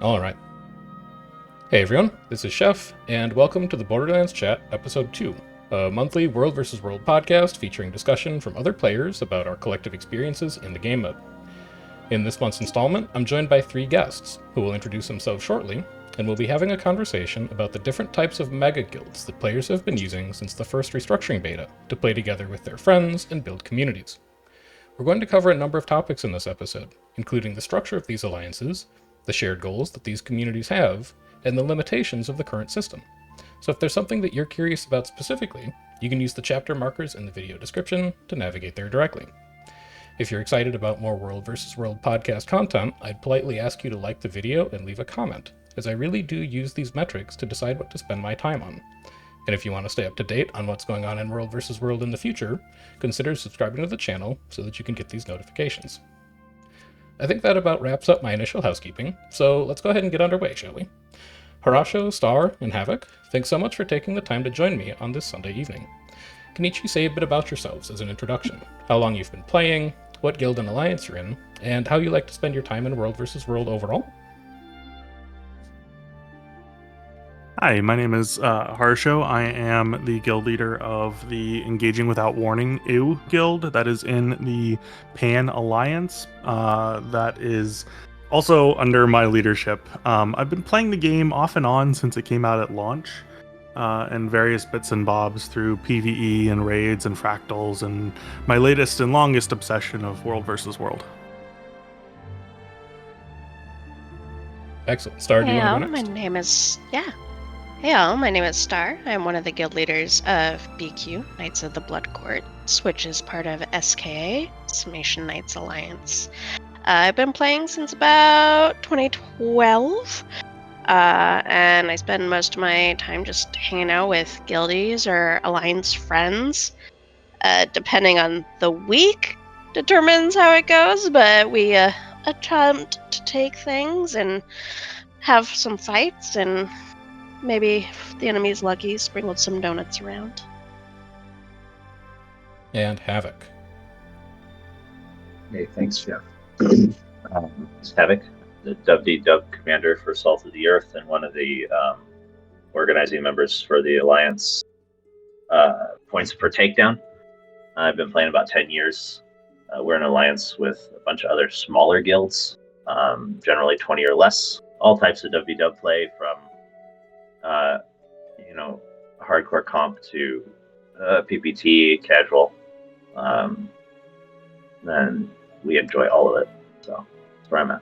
All right. Hey everyone, this is Chef, and welcome to the Borderlands Chat, Ep.2, a monthly World vs. World podcast featuring discussion from other players about our collective experiences in the game mode. In this month's installment, I'm joined by 3 guests, who will introduce themselves shortly, and we'll be having a conversation about the different types of mega guilds that players have been using since the first Restructuring beta to play together with their friends and build communities. We're going to cover a number of topics in this episode, including the structure of these alliances, the shared goals that these communities have, and the limitations of the current system. So if there's something that you're curious about specifically, you can use the chapter markers in the video description to navigate there directly. If you're excited about more World vs. World podcast content, I'd politely ask you to like the video and leave a comment, as I really do use these metrics to decide what to spend my time on. And if you want to stay up to date on what's going on in World vs. World in the future, consider subscribing to the channel so that you can get these notifications. I think that about wraps up my initial housekeeping, so let's go ahead and get underway, shall we? Harasho, Star, and Haavok, thanks so much for taking the time to join me on this Sunday evening. Can each of you say a bit about yourselves as an introduction? How long you've been playing, what guild and alliance you're in, and how you like to spend your time in World vs. World overall? Hi, my name is Harasho. I am the guild leader of the Engaging Without Warning EW guild that is in the Pan Alliance. That is also under my leadership. I've been playing the game off and on since it came out at launch, and various bits and bobs through PvE and raids and fractals, and my latest and longest obsession of World vs. World. Excellent. Star, do you want to go next? Hey all, my name is Star. I'm one of the guild leaders of BQ, Knights of the Blood Courts, which is part of SKA, Sarmatian Knights Alliance. I've been playing since about 2012, and I spend most of my time just hanging out with guildies or alliance friends. Depending on the week determines how it goes, but we attempt to take things and have some fights, and maybe if the enemy's lucky, sprinkle some donuts around. And Haavok. Hey, thanks, Jeff. It's Haavok, the WDW commander for Salt of the Earth and one of the organizing members for the Alliance points for Takedown. I've been playing about 10 years. We're in alliance with a bunch of other smaller guilds, generally 20 or less. All types of WDW play, from hardcore comp to PPT, casual. And we enjoy all of it. So that's where I'm at.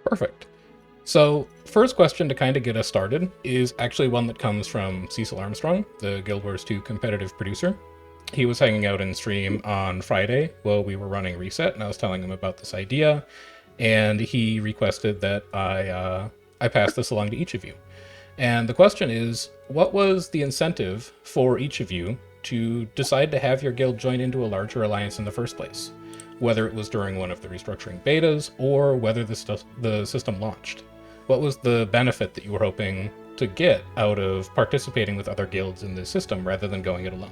Perfect. So, first question to kind of get us started is actually one that comes from Cecil Armstrong, the Guild Wars 2 competitive producer. He was hanging out in stream on Friday while we were running Reset, and I was telling him about this idea, and he requested that I pass this along to each of you. And the question is, what was the incentive for each of you to decide to have your guild join into a larger alliance in the first place? Whether it was during one of the restructuring betas or whether the system launched. What was the benefit that you were hoping to get out of participating with other guilds in this system rather than going it alone?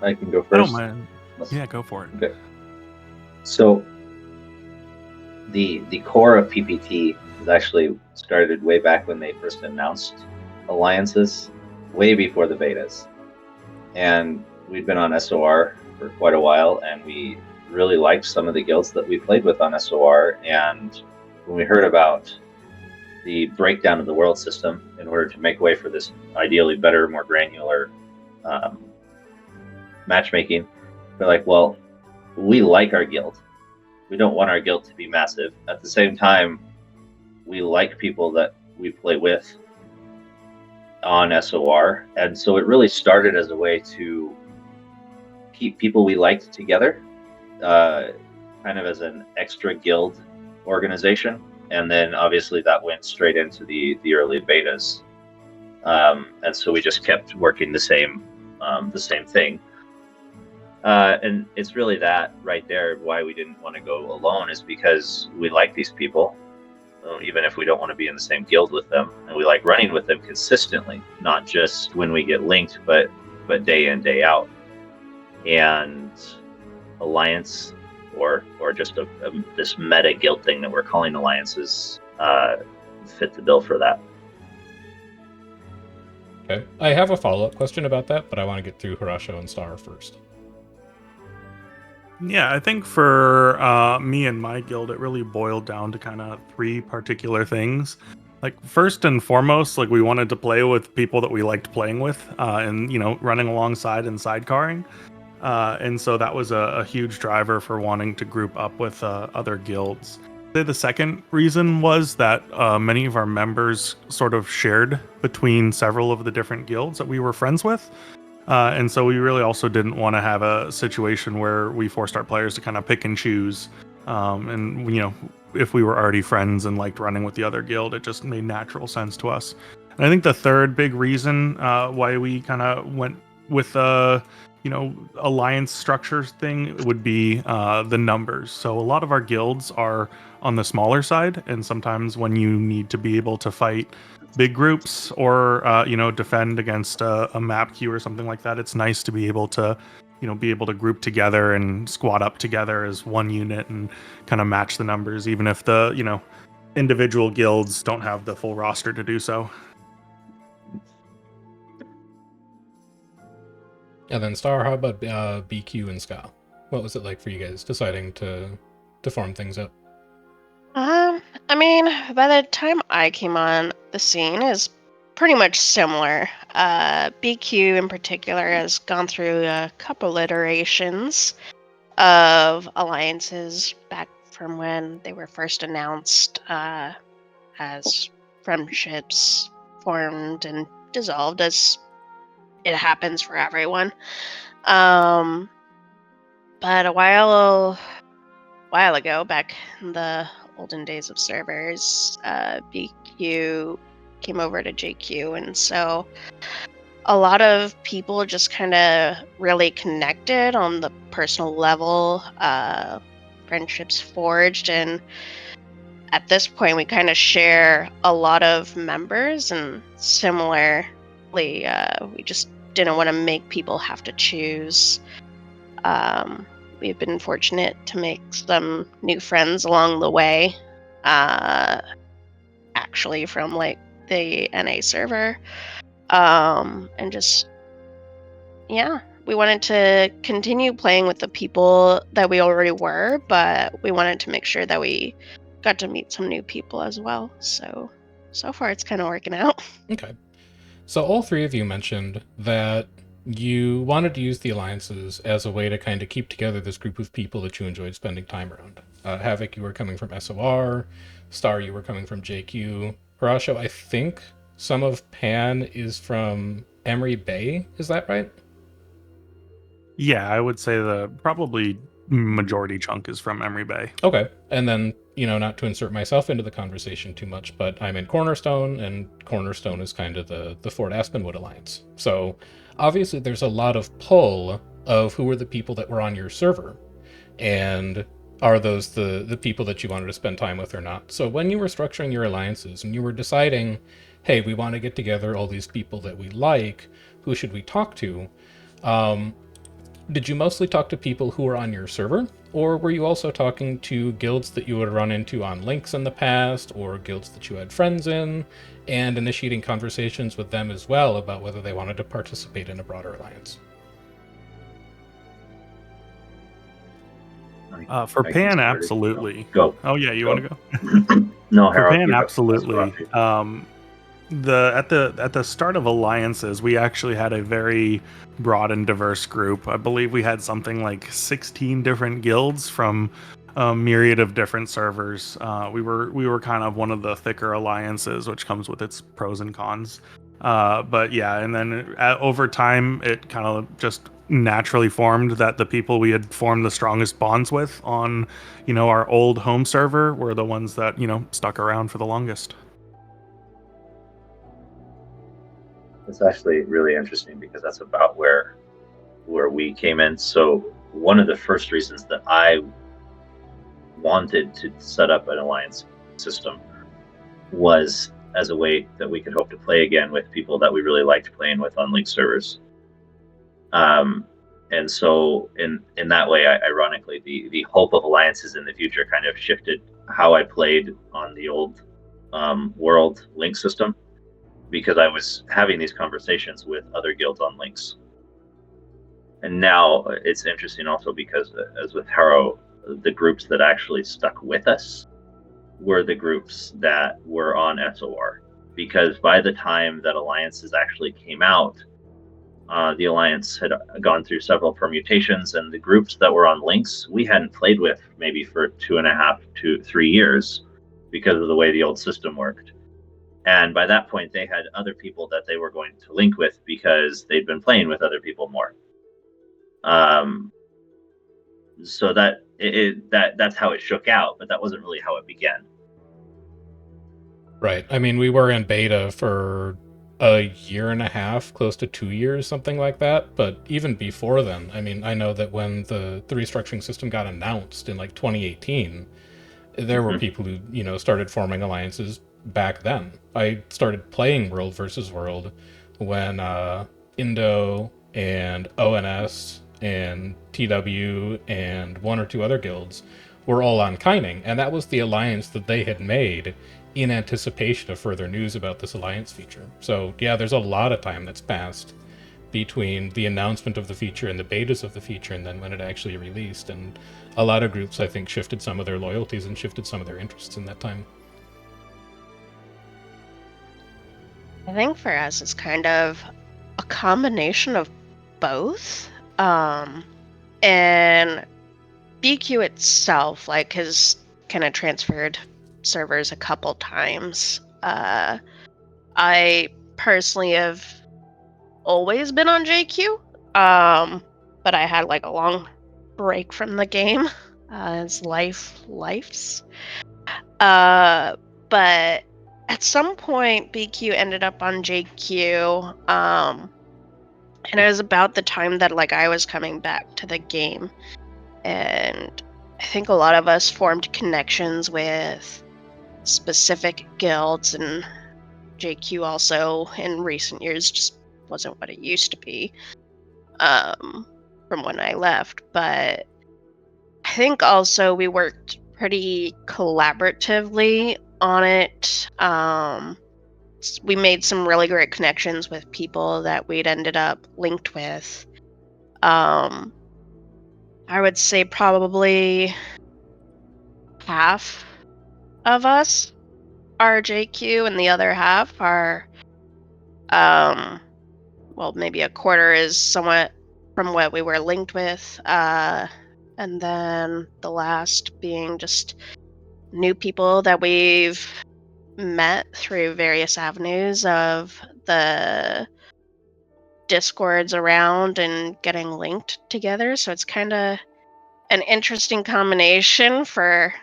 I can go I first. don't mind. Yeah, go for it. Okay. So the core of PPT was actually started way back when they first announced alliances, way before the betas. And we've been on SOR for quite a while, and we really liked some of the guilds that we played with on SOR. And when we heard about the breakdown of the world system in order to make way for this ideally better, more granular matchmaking, we're like, well, we like our guild. We don't want our guild to be massive. At the same time, we like people that we play with on SOR. And so it really started as a way to keep people we liked together, kind of as an extra guild organization. And then obviously that went straight into the early betas. And so we just kept working the same thing. And it's really that right there, why we didn't want to go alone, is because we like these people, even if we don't want to be in the same guild with them, and we like running with them consistently, not just when we get linked, but day in, day out. And Alliance or just this meta guild thing that we're calling alliances fit the bill for that. Okay. I have a follow-up question about that, but I want to get through Harasho and Star first. Yeah, I think for me and my guild, it really boiled down to kind of 3 particular things. Like, first and foremost, like, we wanted to play with people that we liked playing with, and running alongside and sidecarring. And so that was a huge driver for wanting to group up with other guilds. The second reason was that many of our members sort of shared between several of the different guilds that we were friends with. And so we really also didn't want to have a situation where we forced our players to kind of pick and choose. And if we were already friends and liked running with the other guild, it just made natural sense to us. And I think the third big reason why we kind of went with alliance structures thing would be the numbers. So a lot of our guilds are on the smaller side, and sometimes when you need to be able to fight big groups or defend against a map queue or something like that, it's nice to be able to group together and squad up together as one unit and kind of match the numbers, even if the individual guilds don't have the full roster to do so. And then Star, how about BQ and SKA? What was it like for you guys deciding to form things up? I mean, by the time I came on the scene, is pretty much similar. BQ in particular has gone through a couple iterations of alliances back from when they were first announced, as friendships formed and dissolved, as it happens for everyone. But a while ago, back in the olden days of servers, BQ came over to JQ, and so a lot of people just kind of really connected on the personal level, friendships forged, and at this point we kind of share a lot of members, and similarly, we just didn't want to make people have to choose. We've been fortunate to make some new friends along the way, actually from like the NA server, and just we wanted to continue playing with the people that we already were, but we wanted to make sure that we got to meet some new people as well. So far it's kind of working out. Okay. So all 3 of you mentioned that you wanted to use the alliances as a way to kind of keep together this group of people that you enjoyed spending time around. Haavok, you were coming from SOR. Star, you were coming from JQ. Harasho, I think some of Pan is from Emery Bay. Is that right? Yeah, I would say the probably majority chunk is from Emery Bay. Okay. And then, not to insert myself into the conversation too much, but I'm in Cornerstone, and Cornerstone is kind of the Fort Aspenwood Alliance. So obviously there's a lot of pull of who were the people that were on your server, and are those the people that you wanted to spend time with or not. So when you were structuring your alliances and you were deciding, hey, we want to get together all these people that we like, who should we talk to? Did you mostly talk to people who were on your server, or were you also talking to guilds that you would run into on links in the past, or guilds that you had friends in, and initiating conversations with them as well about whether they wanted to participate in a broader alliance? For Pan, absolutely. Go. Oh yeah, you want to go? No, For Harold. Pan, absolutely. At the start of alliances, we actually had a very broad and diverse group. I believe we had something like 16 different guilds from a myriad of different servers. We were kind of one of the thicker alliances, which comes with its pros and cons. But yeah, and then over time, it kind of just naturally formed that the people we had formed the strongest bonds with on, our old home server were the ones that, stuck around for the longest. It's actually really interesting because that's about where we came in. So one of the first reasons that I wanted to set up an alliance system was as a way that we could hope to play again with people that we really liked playing with on League servers. And so in that way, ironically, the hope of alliances in the future kind of shifted how I played on the old world link system, because I was having these conversations with other guilds on links. And now it's interesting also because, as with Harrow, the groups that actually stuck with us were the groups that were on SOR. Because by the time that alliances actually came out, the alliance had gone through several permutations, and the groups that were on links we hadn't played with maybe for 2.5 to 3 years because of the way the old system worked. And by that point, they had other people that they were going to link with because they'd been playing with other people more. So that's how it shook out, but that wasn't really how it began. Right. I mean, we were in beta for a year and a half, close to 2 years, something like that. But even before then, I mean, I know that when the restructuring system got announced in like 2018, there were people who, started forming alliances back then. I started playing World versus World when Indo and ONS and TW and one or two other guilds were all on Kining, and that was the alliance that they had made in anticipation of further news about this alliance feature. So yeah, there's a lot of time that's passed between the announcement of the feature and the betas of the feature and then when it actually released, and a lot of groups, I think, shifted some of their loyalties and shifted some of their interests in that time. I think for us it's kind of a combination of both. And BQ itself, has kind of transferred servers a couple times. I personally have always been on JQ, but I had a long break from the game as lifes. But at some point, BQ ended up on JQ, and it was about the time that I was coming back to the game, and I think a lot of us formed connections with specific guilds, and JQ also in recent years just wasn't what it used to be from when I left. But I think also we worked pretty collaboratively on it. We made some really great connections with people that we'd ended up linked with. I would say probably half of us are JQ and the other half are maybe a quarter is somewhat from what we were linked with, and then the last being just new people that we've met through various avenues of the discords around and getting linked together. So it's kind of an interesting combination for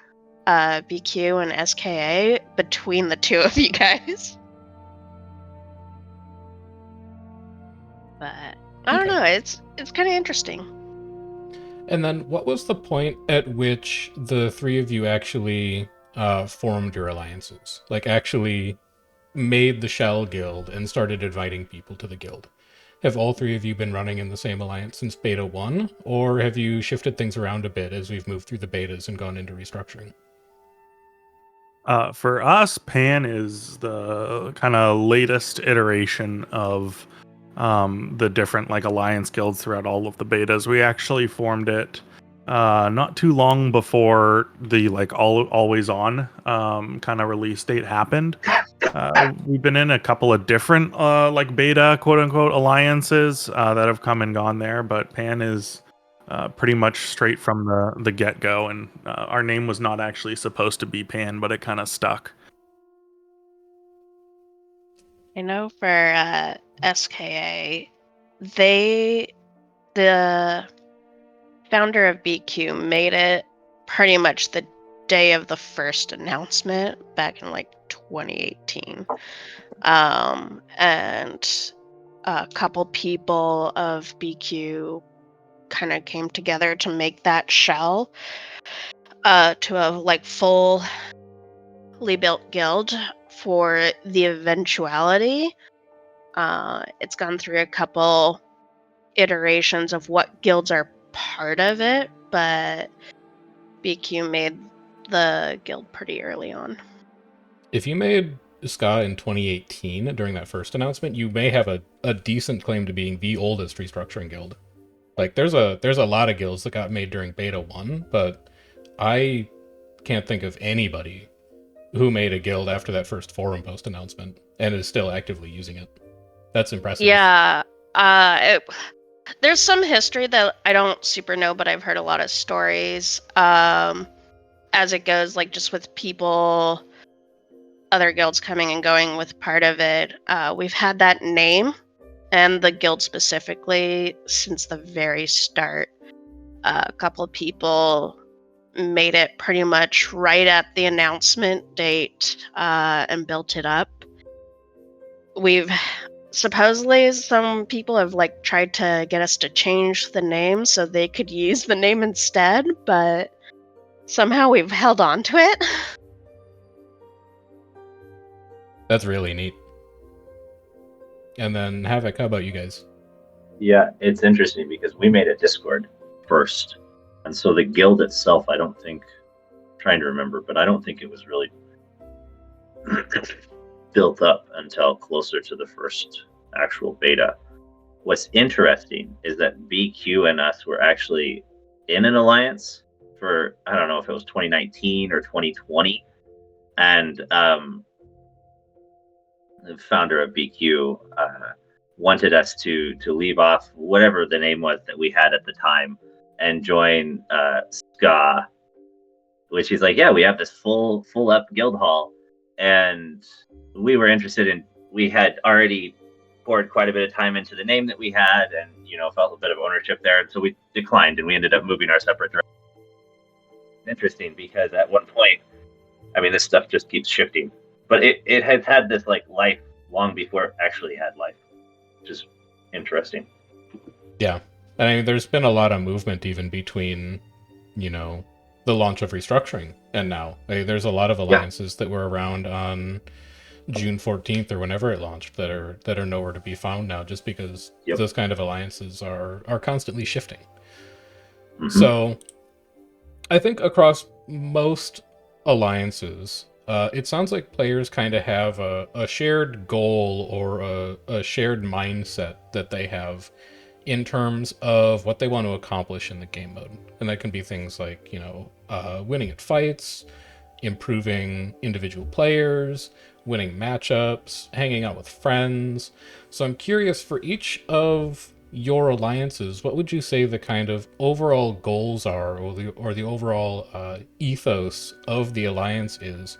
BQ and SKA between the two of you guys. But I don't know, it's kind of interesting. And then what was the point at which the three of you actually formed your alliances? Actually made the Shell Guild and started inviting people to the guild? Have all three of you been running in the same alliance since Beta 1, or have you shifted things around a bit as we've moved through the betas and gone into restructuring? For us, Pan is the kind of latest iteration of the different alliance guilds throughout all of the betas. We actually formed it not too long before the always on kind of release date happened. We've been in a couple of different beta quote unquote alliances that have come and gone there, but Pan is pretty much straight from the get-go, and our name was not actually supposed to be Pan, but it kind of stuck. I know for SKA, the founder of BQ made it pretty much the day of the first announcement back in 2018. And a couple people of BQ kind of came together to make that shell to a fully built guild for the eventuality. It's gone through a couple iterations of what guilds are part of it, but BQ made the guild pretty early on. If you made SKA in 2018 during that first announcement, you may have a decent claim to being the oldest restructuring guild. Like, there's a lot of guilds that got made during beta 1, but I can't think of anybody who made a guild after that first forum post announcement and is still actively using it. That's impressive. Yeah, there's some history that I don't super know, but I've heard a lot of stories as it goes, like just with people, other guilds coming and going with part of it. We've had that name and the guild specifically since the very start. A couple of people made it pretty much right at the announcement date and built it up. We've supposedly some people have like tried to get us to change the name so they could use the name instead, but somehow we've held on to it. That's really neat. And then Haavok, how about you guys? Yeah, it's interesting because we made a Discord first. And so the guild itself, I don't think, I'm trying to remember, but I don't think it was really built up until closer to the first actual beta. What's interesting is that BQ and us were actually in an alliance for, I don't know if it was 2019 or 2020. And the founder of BQ wanted us to leave off whatever the name was that we had at the time and join SKA, which he's like, yeah, we have this full up guild hall, and we were interested in. We had already poured quite a bit of time into the name that we had, and felt a bit of ownership there, and so we declined, and we ended up moving our separate directions. Interesting, because at one point, I mean, this stuff just keeps shifting, but it has had this like life long before it actually had life, which is interesting. Yeah. And I mean, there's been a lot of movement even between, the launch of Restructuring and now. There's a lot of alliances that were around on June 14th or whenever it launched that are nowhere to be found now, just because those kind of alliances are constantly shifting. Mm-hmm. So I think across most alliances, it sounds like players kind of have a shared goal or a shared mindset that they have in terms of what they want to accomplish in the game mode. And that can be things like, winning at fights, improving individual players, winning matchups, hanging out with friends. So I'm curious, for each of your alliances, what would you say the kind of overall goals are, or the overall ethos of the alliance is?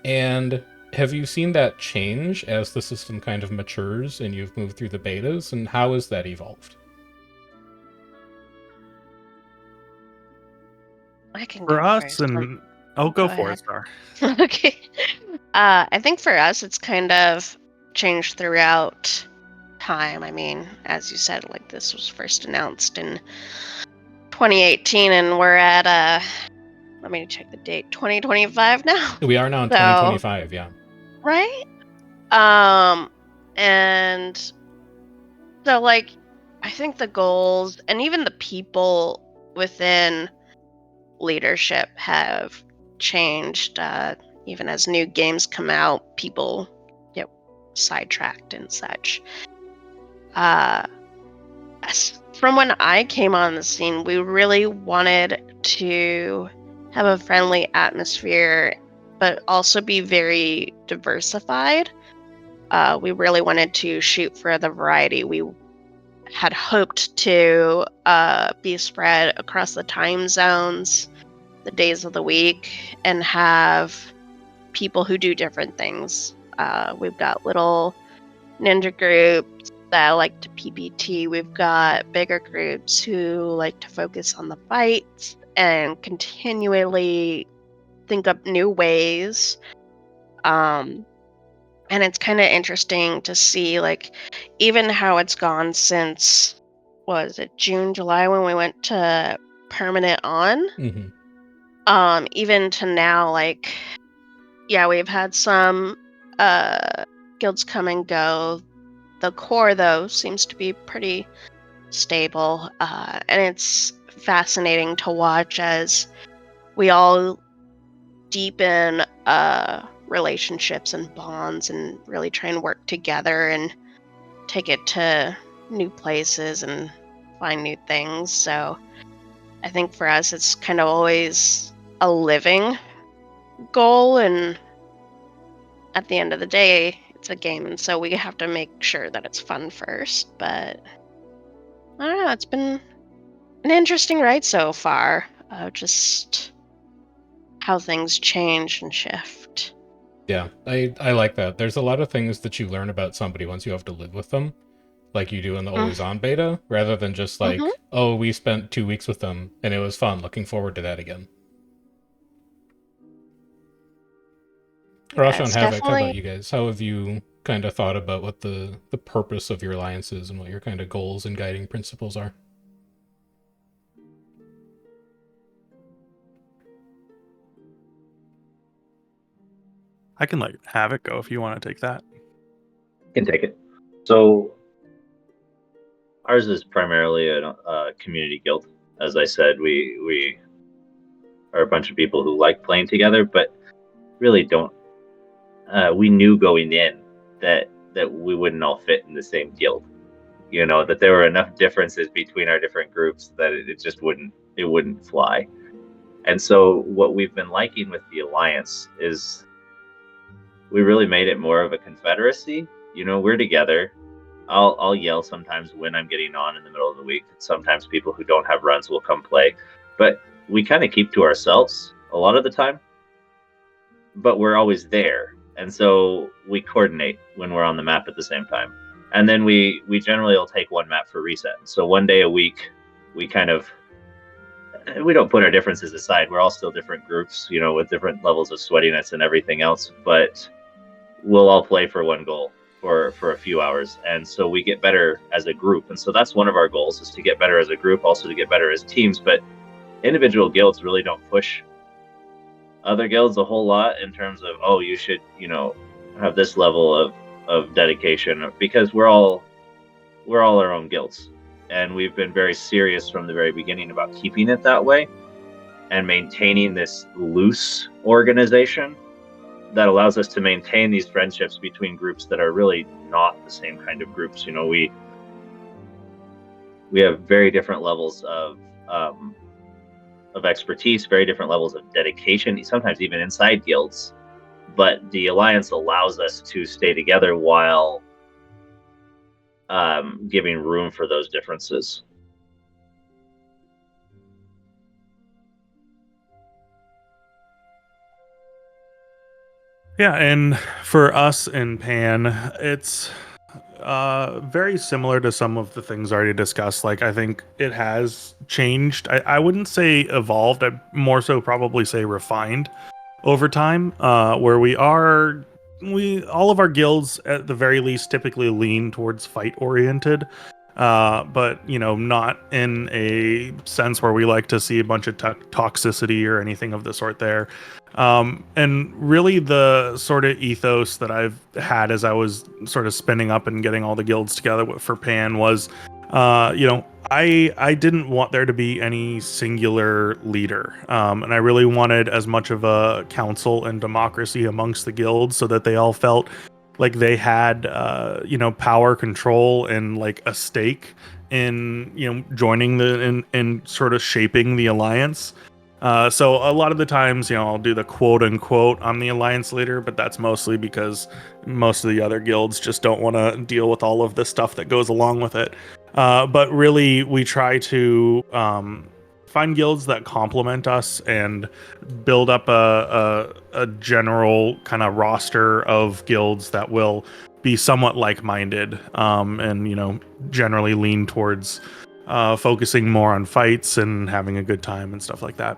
And have you seen that change as the system kind of matures and you've moved through the betas, and how has that evolved? I can For go us, first. and I'll go for it, Star. Okay. I think for us, it's kind of changed throughout time. I mean, as you said, like this was first announced in 2018, and we're at let me check the date, 2025 now. We are now in 2025, yeah. Right? And so like I think the goals and even the people within leadership have changed. Even as new games come out, people get sidetracked and such. From when I came on the scene, we really wanted to have a friendly atmosphere, but also be very diversified. We really wanted to shoot for the variety. We had hoped to be spread across the time zones, the days of the week, and have people who do different things. We've got little ninja groups that like to PPT. We've got bigger groups who like to focus on the fights and continually think up new ways. And it's kind of interesting to see like even how it's gone since, was it June, July when we went to permanent on? Mm-hmm. Even to now, like, yeah, we've had some guilds come and go. The core, though, seems to be pretty stable, and it's fascinating to watch as we all deepen relationships and bonds and really try and work together and take it to new places and find new things. So I think for us, it's kind of always a living goal, and at the end of the day, it's a game, and so we have to make sure that it's fun first. But I don't know, it's been an interesting ride so far. Just how things change and shift. Yeah, I like that. There's a lot of things that you learn about somebody once you have to live with them, like you do in the Always On beta, rather than just like, Mhm. oh, we spent 2 weeks with them and it was fun. Looking forward to that again. Yeah, Harasho and it's Haavok, how definitely about you guys? How have you kind of thought about what the purpose of your alliance is and what your kind of goals and guiding principles are? I can let Haavok go if you want to take that. Can take it. So ours is primarily a community guild. As I said, we are a bunch of people who like playing together, but really don't. We knew going in that we wouldn't all fit in the same guild. You know, that there were enough differences between our different groups that it just wouldn't fly. And so what we've been liking with the alliance is we really made it more of a confederacy. You know, we're together. I'll yell sometimes when I'm getting on in the middle of the week. Sometimes people who don't have runs will come play, but we kind of keep to ourselves a lot of the time. But we're always there, and so we coordinate when we're on the map at the same time. And then we generally will take one map for reset. So one day a week, we don't put our differences aside. We're all still different groups, you know, with different levels of sweatiness and everything else, but we'll all play for one goal for a few hours, and so we get better as a group. And so that's one of our goals, is to get better as a group, also to get better as teams. But individual guilds really don't push other guilds a whole lot in terms of, oh, you should, you know, have this level of dedication, because we're all our own guilds, and we've been very serious from the very beginning about keeping it that way and maintaining this loose organization that allows us to maintain these friendships between groups that are really not the same kind of groups. You know, we have very different levels of expertise, very different levels of dedication, sometimes even inside guilds. But the alliance allows us to stay together while giving room for those differences. Yeah, and for us in Pan, it's very similar to some of the things already discussed. Like, I think it has changed. I wouldn't say evolved. I'd more so probably say refined over time, where all of our guilds at the very least typically lean towards fight oriented, but you know, not in a sense where we like to see a bunch of toxicity or anything of the sort there. And really the sort of ethos that I've had as I was sort of spinning up and getting all the guilds together for Pan was, you know, I didn't want there to be any singular leader, and I really wanted as much of a council and democracy amongst the guilds so that they all felt like they had, you know, power, control, and like a stake in, you know, joining in sort of shaping the alliance. So a lot of the times, you know, I'll do the quote unquote I'm the alliance leader, but that's mostly because most of the other guilds just don't want to deal with all of the stuff that goes along with it. But really, we try to find guilds that complement us and build up a general kind of roster of guilds that will be somewhat like-minded, and, you know, generally lean towards focusing more on fights and having a good time and stuff like that.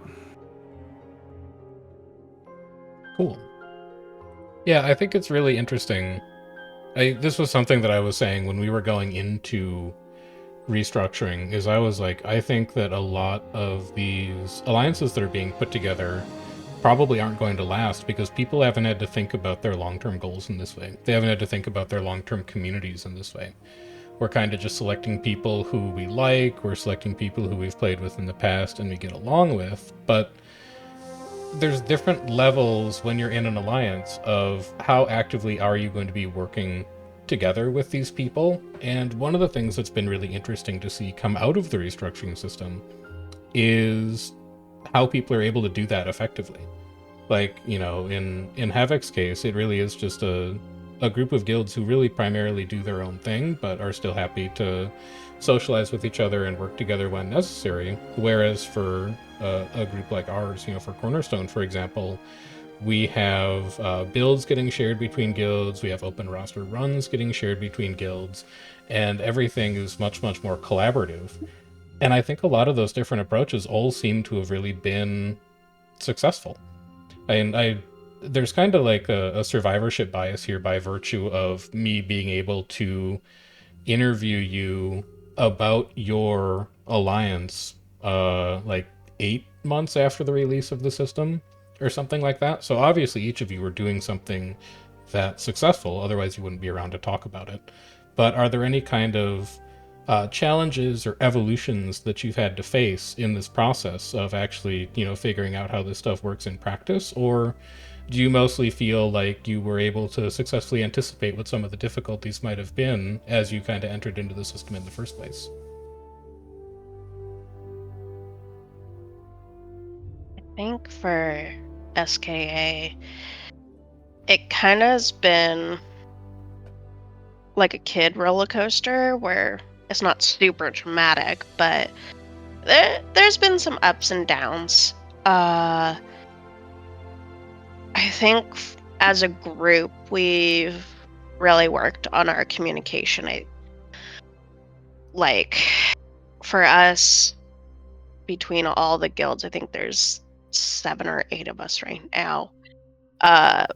Cool. Yeah, I think it's really interesting. This was something that I was saying when we were going into restructuring, is I was like, I think that a lot of these alliances that are being put together probably aren't going to last because people haven't had to think about their long-term goals in this way. They haven't had to think about their long-term communities in this way. we're kind of just selecting people who we like, we're selecting people who we've played with in the past and we get along with, but there's different levels when you're in an alliance of how actively are you going to be working together with these people. And one of the things that's been really interesting to see come out of the restructuring system is how people are able to do that effectively. Like, you know, in Haavok's case, it really is just a group of guilds who really primarily do their own thing, but are still happy to socialize with each other and work together when necessary. Whereas for a group like ours, you know, for Cornerstone, for example, we have builds getting shared between guilds, we have open roster runs getting shared between guilds, and everything is much, much more collaborative. And I think a lot of those different approaches all seem to have really been successful. There's kind of like a survivorship bias here by virtue of me being able to interview you about your alliance like 8 months after the release of the system or something like that. So obviously each of you were doing something that's successful, otherwise you wouldn't be around to talk about it. But are there any kind of challenges or evolutions that you've had to face in this process of actually, you know, figuring out how this stuff works in practice? Or do you mostly feel like you were able to successfully anticipate what some of the difficulties might have been as you kind of entered into the system in the first place? I think for SKA, it kind of has been like a kid roller coaster where it's not super dramatic, but there's been some ups and downs. I think as a group, we've really worked on our communication. For us, between all the guilds, I think there's 7 or 8 of us right now. But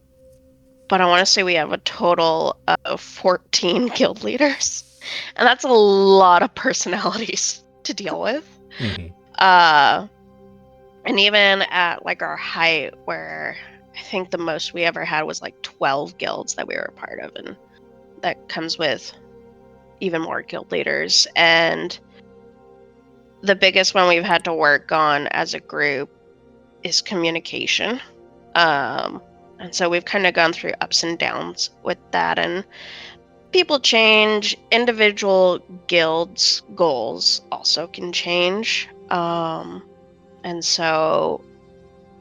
I want to say we have a total of 14 guild leaders. And that's a lot of personalities to deal with. Mm-hmm. And even at like our height, where I think the most we ever had was like 12 guilds that we were a part of, and that comes with even more guild leaders. And the biggest one we've had to work on as a group is communication. And so we've kind of gone through ups and downs with that, and people change. Individual guilds' goals also can change. And so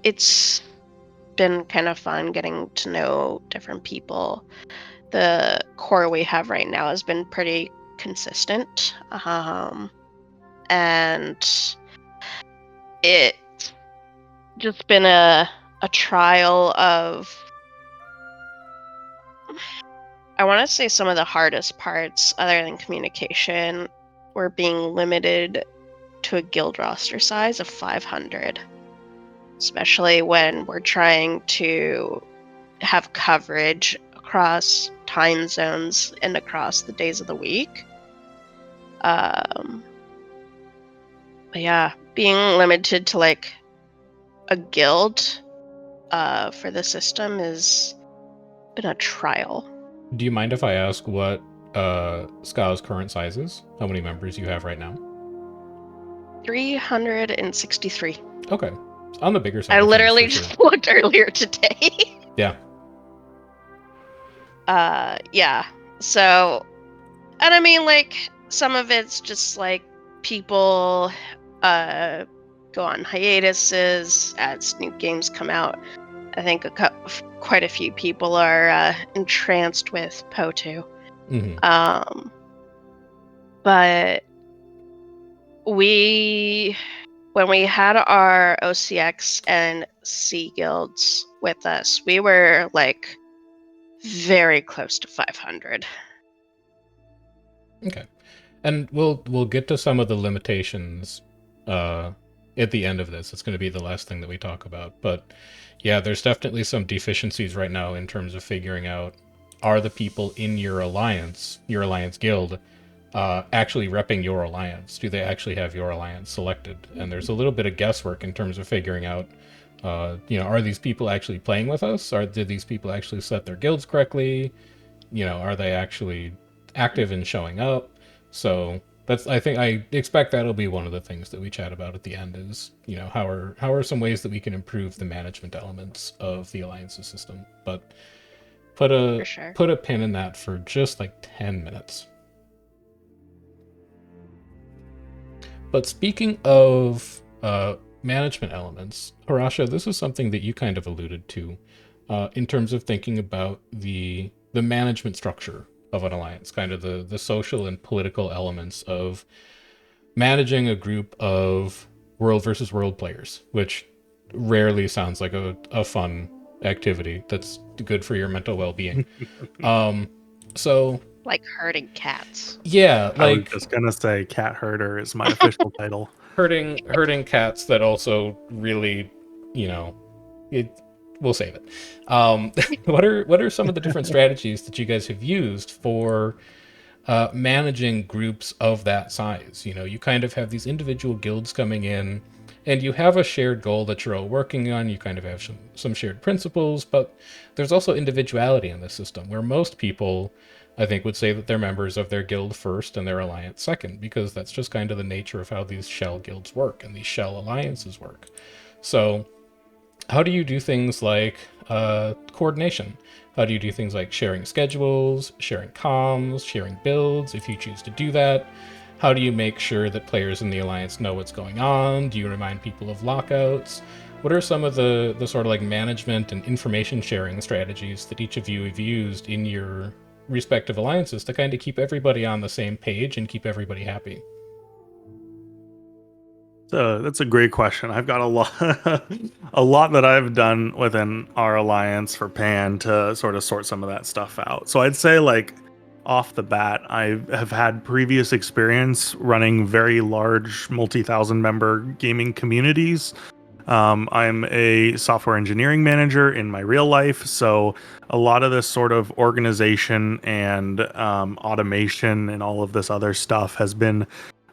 it's been kind of fun getting to know different people. The core we have right now has been pretty consistent. And it's just been a trial of, I want to say some of the hardest parts, other than communication, were being limited to a guild roster size of 500, especially when we're trying to have coverage across time zones and across the days of the week. But yeah, being limited to like a guild for the system has been a trial. Do you mind if I ask what SKA's current size is? How many members you have right now? 363. Okay. On the bigger side. I of literally things, for just sure. looked earlier today. Yeah. Yeah. So, and I mean, like, some of it's just like people go on hiatuses as new games come out. I think quite a few people are entranced with Ep.2. Mm-hmm. But when we had our OCX and C guilds with us, we were like very close to 500. Okay. And we'll get to some of the limitations at the end of this. It's going to be the last thing that we talk about. But yeah, there's definitely some deficiencies right now in terms of figuring out, are the people in your alliance guild, actually repping your alliance? Do they actually have your alliance selected? And there's a little bit of guesswork in terms of figuring out, are these people actually playing with us? Did these people actually set their guilds correctly? Are they actually active in showing up? So I expect that'll be one of the things that we chat about at the end is, how are some ways that we can improve the management elements of the Alliance's system. But put For a sure. put a pin in that for just like 10 minutes. But speaking of management elements, Harasho, this is something that you kind of alluded to in terms of thinking about the management structure of an alliance, kind of the social and political elements of managing a group of world versus world players, which rarely sounds like a fun activity that's good for your mental well-being. So Like herding cats. yeah, I was like just gonna say cat herder is my official title. herding cats that also really, it. We'll save it. What are some of the different strategies that you guys have used for managing groups of that size? You kind of have these individual guilds coming in, and you have a shared goal that you're all working on. You kind of have some shared principles, but there's also individuality in this system where most people, I think, would say that they're members of their guild first and their alliance second, because that's just kind of the nature of how these shell guilds work and these shell alliances work. So how do you do things like coordination? How do you do things like sharing schedules, sharing comms, sharing builds, if you choose to do that? How do you make sure that players in the Alliance know what's going on? Do you remind people of lockouts? What are some of the sort of like management and information sharing strategies that each of you have used in your respective alliances to kind of keep everybody on the same page and keep everybody happy? So that's a great question. I've got a lot, a lot that I've done within our alliance for Pan to sort of sort some of that stuff out. So I'd say, like, off the bat, I have had previous experience running very large, multi-thousand member gaming communities. I'm a software engineering manager in my real life, so a lot of this sort of organization and automation and all of this other stuff has been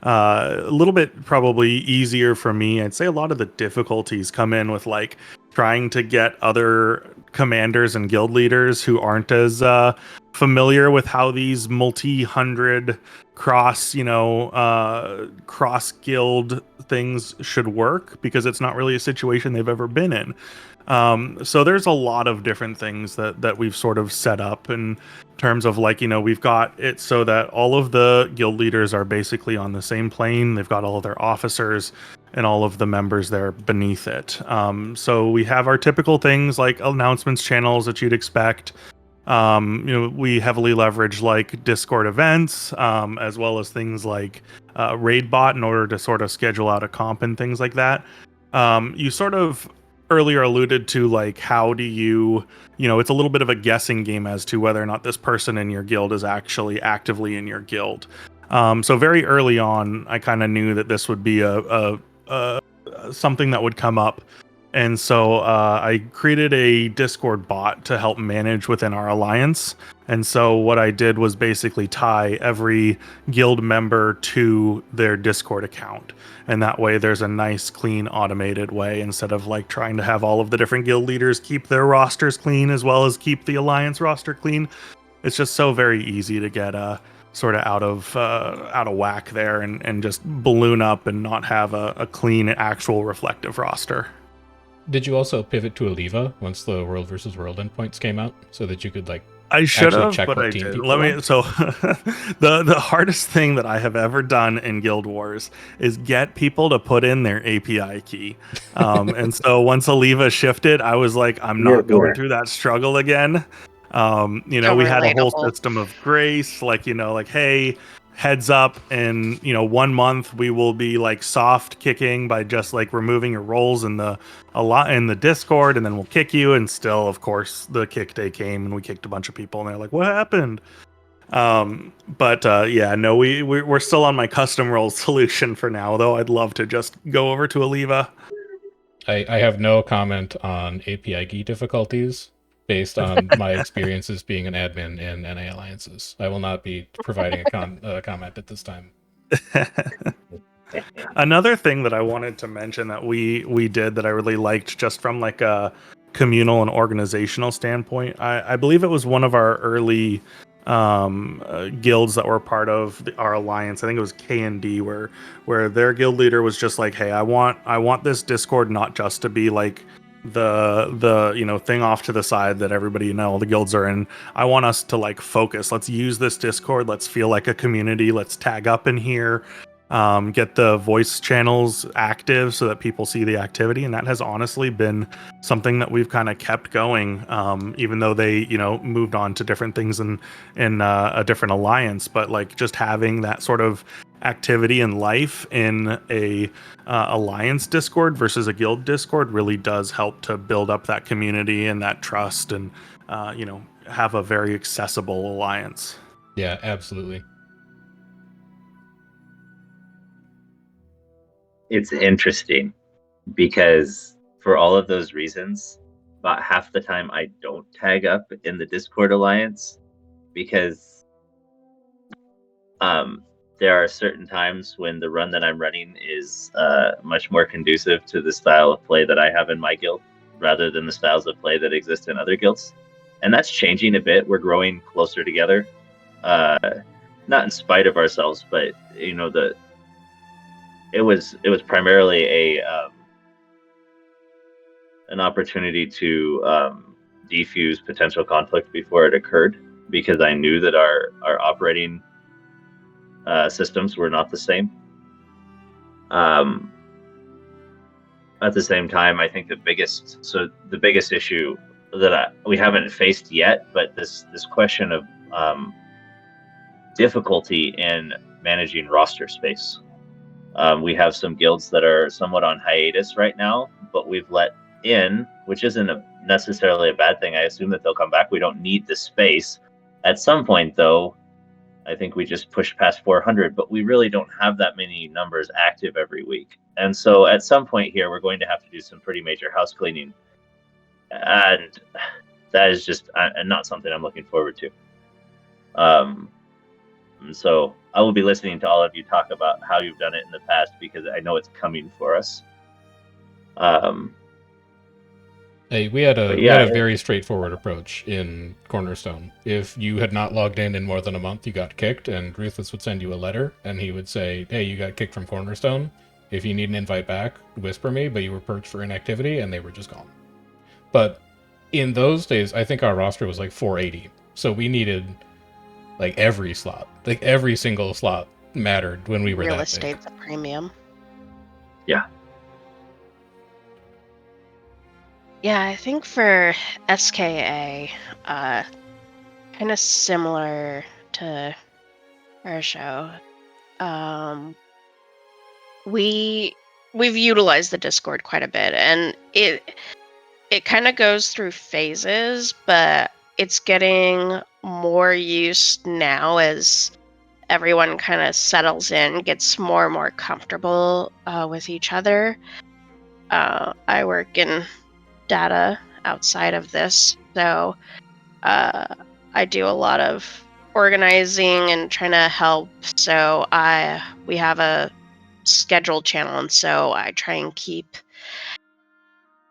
a little bit probably easier for me. I'd say a lot of the difficulties come in with like trying to get other commanders and guild leaders who aren't as familiar with how these multi-hundred cross guild things should work, because it's not really a situation they've ever been in. So there's a lot of different things that we've sort of set up in terms of, like, we've got it so that all of the guild leaders are basically on the same plane. They've got all of their officers and all of the members there beneath it. So we have our typical things like announcements channels that you'd expect. We heavily leverage like Discord events, as well as things like RaidBot in order to sort of schedule out a comp and things like that. You sort of earlier alluded to, like, how do you, it's a little bit of a guessing game as to whether or not this person in your guild is actually actively in your guild. So very early on, I kind of knew that this would be a something that would come up. And so I created a Discord bot to help manage within our alliance. And so what I did was basically tie every guild member to their Discord account. And that way there's a nice, clean, automated way, instead of like trying to have all of the different guild leaders keep their rosters clean as well as keep the alliance roster clean. It's just so very easy to get sort of out of whack there and just balloon up and not have a clean, actual reflective roster. Did you also pivot to Aliva once the World versus World endpoints came out, so that you could like I should have, check but what I team did. people Let me. are? So, the hardest thing that I have ever done in Guild Wars is get people to put in their API key. And so once Aliva shifted, I was like, I'm not going through that struggle again. We had a whole relatable. system of grace, like, hey, heads up, in 1 month we will be like soft kicking by just like removing your roles in the Discord, and then we'll kick you. And still, of course, the kick day came and we kicked a bunch of people, and they're like, what happened? We're still on my custom roles solution for now, though I'd love to just go over to Aliva. I have no comment on API key difficulties based on my experiences being an admin in NA Alliances. I will not be providing a comment at this time. Another thing that I wanted to mention that we did that I really liked, just from like a communal and organizational standpoint, I believe it was one of our early guilds that were part of our alliance. I think it was K&D, where their guild leader was just like, hey, I want this Discord not just to be like the thing off to the side that everybody, all the guilds are in. I want us to like focus. Let's use this Discord. Let's feel like a community. Let's tag up in here. Get the voice channels active so that people see the activity, and that has honestly been something that we've kind of kept going, even though they moved on to different things in a different alliance. But like just having that sort of activity in life in a alliance Discord versus a guild Discord really does help to build up that community and that trust, and have a very accessible alliance. Yeah, absolutely. It's interesting because for all of those reasons, about half the time I don't tag up in the Discord alliance, because there are certain times when the run that I'm running is much more conducive to the style of play that I have in my guild rather than the styles of play that exist in other guilds. And that's changing a bit. We're growing closer together, not in spite of ourselves, but it was primarily an opportunity to defuse potential conflict before it occurred, because I knew that our operating systems were not the same. At the same time, I think the biggest issue that we haven't faced yet, but this question of difficulty in managing roster space. We have some guilds that are somewhat on hiatus right now, but we've let in, which isn't necessarily a bad thing. I assume that they'll come back. We don't need the space. At some point, though, I think we just pushed past 400, but we really don't have that many numbers active every week. And so at some point here, we're going to have to do some pretty major house cleaning. And that is just not something I'm looking forward to. And so I will be listening to all of you talk about how you've done it in the past, because I know it's coming for us. Hey, we had a very straightforward approach in Cornerstone. If you had not logged in more than a month, you got kicked, and Ruthless would send you a letter, and he would say, hey, you got kicked from Cornerstone. If you need an invite back, whisper me, but you were purged for inactivity, and they were just gone. But in those days, I think our roster was like 480, so we needed like every slot. Like every single slot mattered when we were Real that estate's big. a premium. Yeah. Yeah, I think for SKA, kind of similar to Harasho, we've utilized the Discord quite a bit, and it kind of goes through phases, but it's getting more used now as everyone kind of settles in, gets more and more comfortable with each other. I work in data outside of this, so I do a lot of organizing and trying to help. So we have a scheduled channel, and so I try and keep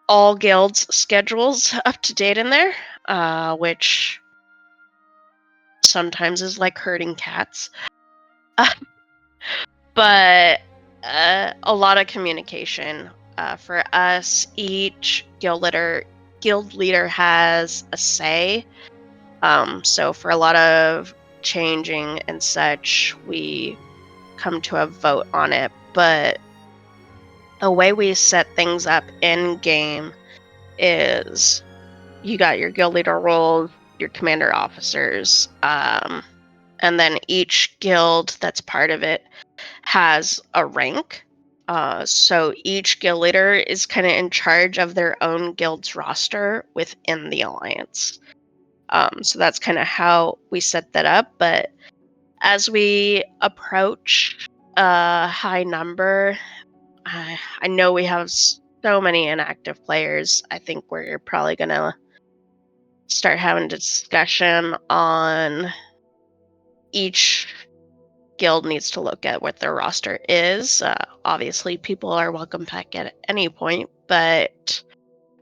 all guilds' schedules up to date in there, which sometimes is like herding cats. But a lot of communication. For us, each guild leader has a say. So for a lot of changing and such, we come to a vote on it. But the way we set things up in game is you got your guild leader roles, your commander officers, and then each guild that's part of it has a rank. So each guild leader is kind of in charge of their own guild's roster within the alliance. So that's kind of how we set that up. But as we approach a high number, I know we have so many inactive players. I think we're probably going to start having a discussion on each guild needs to look at what their roster is. Obviously, people are welcome back at any point, but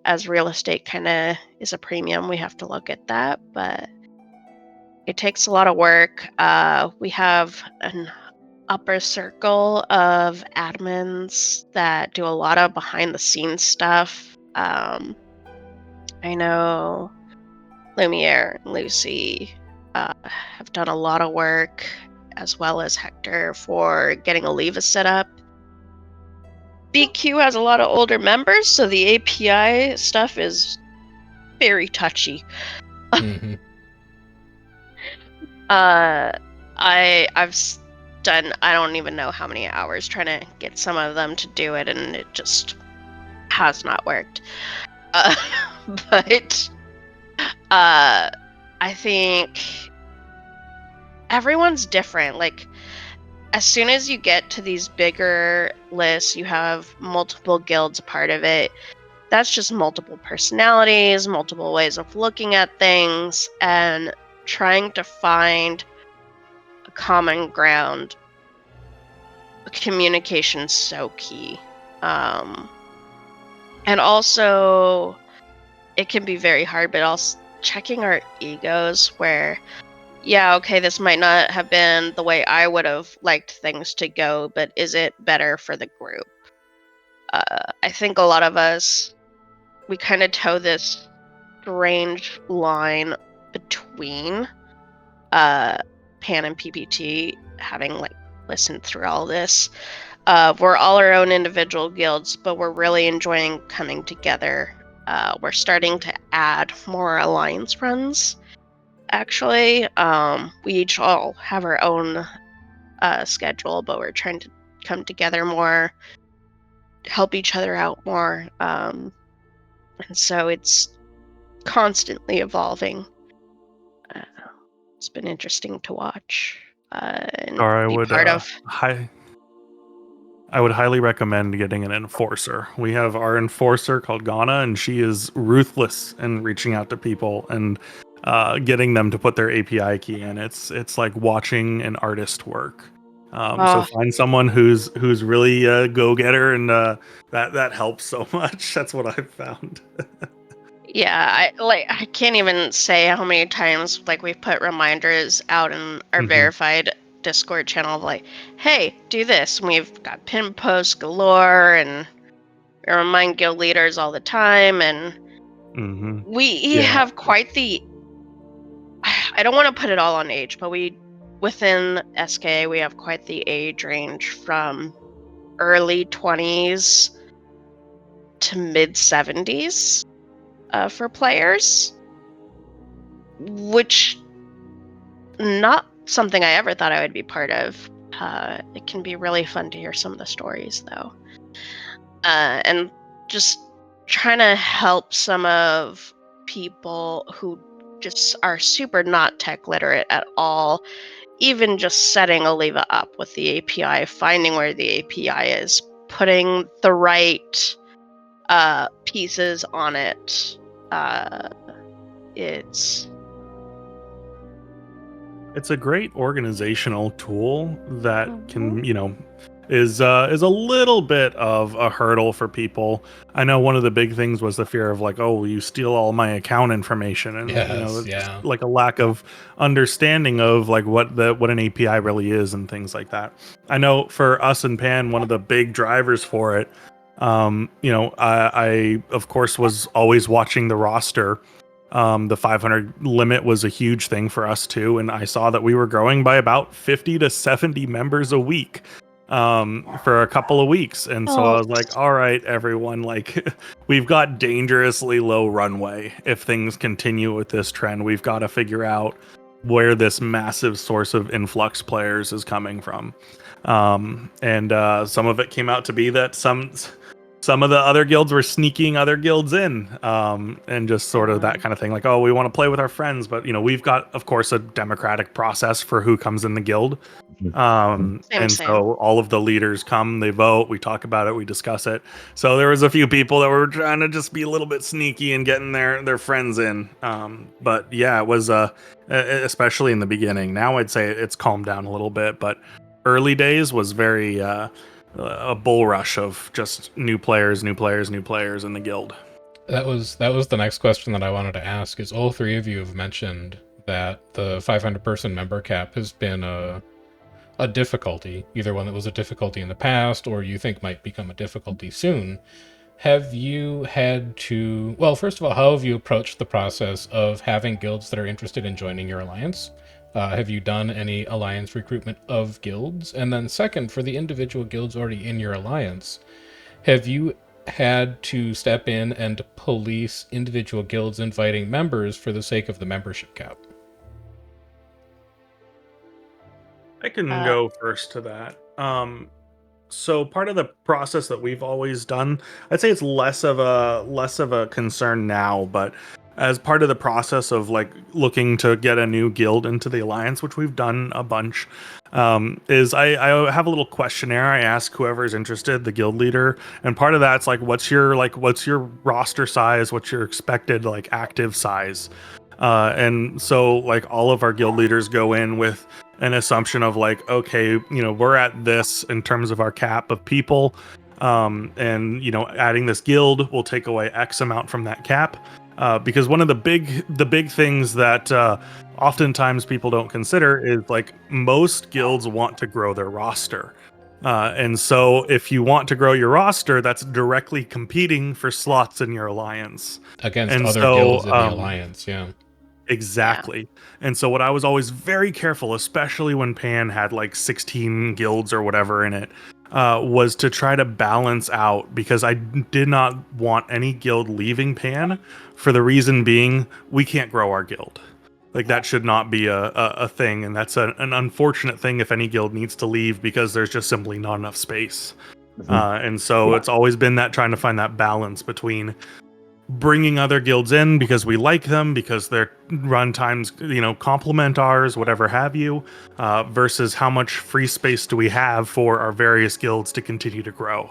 as real estate kind of is a premium, we have to look at that. But it takes a lot of work. We have an upper circle of admins that do a lot of behind the scenes stuff. I know Lumiere and Lucy have done a lot of work, as well as Hector, for getting Oliva set up. BQ has a lot of older members, so the API stuff is very touchy. Mm-hmm. I've done, I don't even know how many hours trying to get some of them to do it, and it just has not worked. But I think everyone's different. Like, as soon as you get to these bigger lists, you have multiple guilds a part of it. That's just multiple personalities, multiple ways of looking at things, and trying to find a common ground. Communication's so key. And also, it can be very hard, but also checking our egos where, yeah, okay, this might not have been the way I would have liked things to go, but is it better for the group? I think a lot of us, we kind of toe this strange line between Pan and PPT, having like listened through all this. We're all our own individual guilds, but we're really enjoying coming together. We're starting to add more alliance runs, actually. We each all have our own schedule, but we're trying to come together more, help each other out more. And so it's constantly evolving. It's been interesting to watch and Or be part of. I would highly recommend getting an enforcer. We have our enforcer called Ghana, and she is ruthless in reaching out to people and getting them to put their API key in. It's like watching an artist work. So find someone who's really a go-getter, and that helps so much. That's what I've found. Yeah, I can't even say how many times like we've put reminders out in our verified Discord channel of like, hey, do this. And we've got pin posts galore, and we remind guild leaders all the time, and we have quite the, I don't want to put it all on age, but within SKA we have quite the age range from early 20s to mid 70s for players, which not something I ever thought I would be part of. It can be really fun to hear some of the stories, though. And just trying to help some of people who just are super not tech literate at all, even just setting Oliva up with the API, finding where the API is, putting the right pieces on it. It's a great organizational tool that can, is a little bit of a hurdle for people. I know one of the big things was the fear of like, oh, you steal all my account information, and just like a lack of understanding of like what an API really is and things like that. I know for us in Pan, one of the big drivers for it, I of course was always watching the roster. The 500 limit was a huge thing for us too, and I saw that we were growing by about 50 to 70 members a week for a couple of weeks, and so I was like, all right, everyone, like we've got dangerously low runway. If things continue with this trend, we've got to figure out where this massive source of influx players is coming from. And some of it came out to be that some of the other guilds were sneaking other guilds in, and just sort of that kind of thing. Like, oh, we want to play with our friends, but we've got, of course, a democratic process for who comes in the guild. So all of the leaders come, they vote, we talk about it, we discuss it. So there was a few people that were trying to just be a little bit sneaky and getting their friends in. But yeah, it was especially in the beginning. Now I'd say it's calmed down a little bit, but early days was very a bull rush of just new players in the guild. That was the next question that I wanted to ask. Is all three of you have mentioned that the 500-person member cap has been a difficulty, either one that was a difficulty in the past or you think might become a difficulty soon. Have you had to, well, first of all, how have you approached the process of having guilds that are interested in joining your alliance? Have you done any alliance recruitment of guilds? And then second, for the individual guilds already in your alliance, have you had to step in and police individual guilds inviting members for the sake of the membership cap? I can Uh, go first to that. So part of the process that we've always done, I'd say it's less of a concern now, but as part of the process of like looking to get a new guild into the alliance, which we've done a bunch, is I have a little questionnaire. I ask whoever is interested, the guild leader, and part of that's like what's your roster size, what's your expected like active size, and so like all of our guild leaders go in with an assumption of like, okay, we're at this in terms of our cap of people, and adding this guild will take away X amount from that cap, because one of the big things that oftentimes people don't consider is like most guilds want to grow their roster. And so if you want to grow your roster, that's directly competing for slots in your alliance. Against And other so, guilds in the alliance, yeah. exactly. And so what I was always very careful, especially when Pan had like 16 guilds or whatever in it, was to try to balance out, because I did not want any guild leaving Pan for the reason being we can't grow our guild. Like that should not be a thing, and that's an unfortunate thing if any guild needs to leave because there's just simply not enough space. And so it's always been that trying to find that balance between bringing other guilds in because we like them, because their run times complement ours, whatever have you, versus how much free space do we have for our various guilds to continue to grow.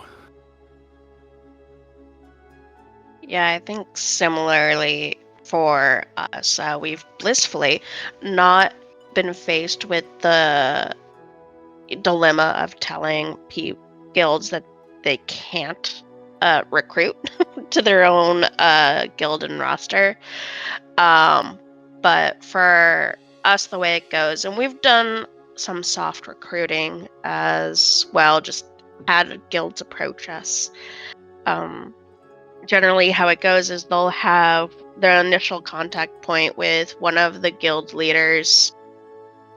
Yeah, I think similarly for us, we've blissfully not been faced with the dilemma of telling guilds that they can't recruit to their own guild and roster. But for us, the way it goes, and we've done some soft recruiting as well, just had guilds approach us. Generally, how it goes is they'll have their initial contact point with one of the guild leaders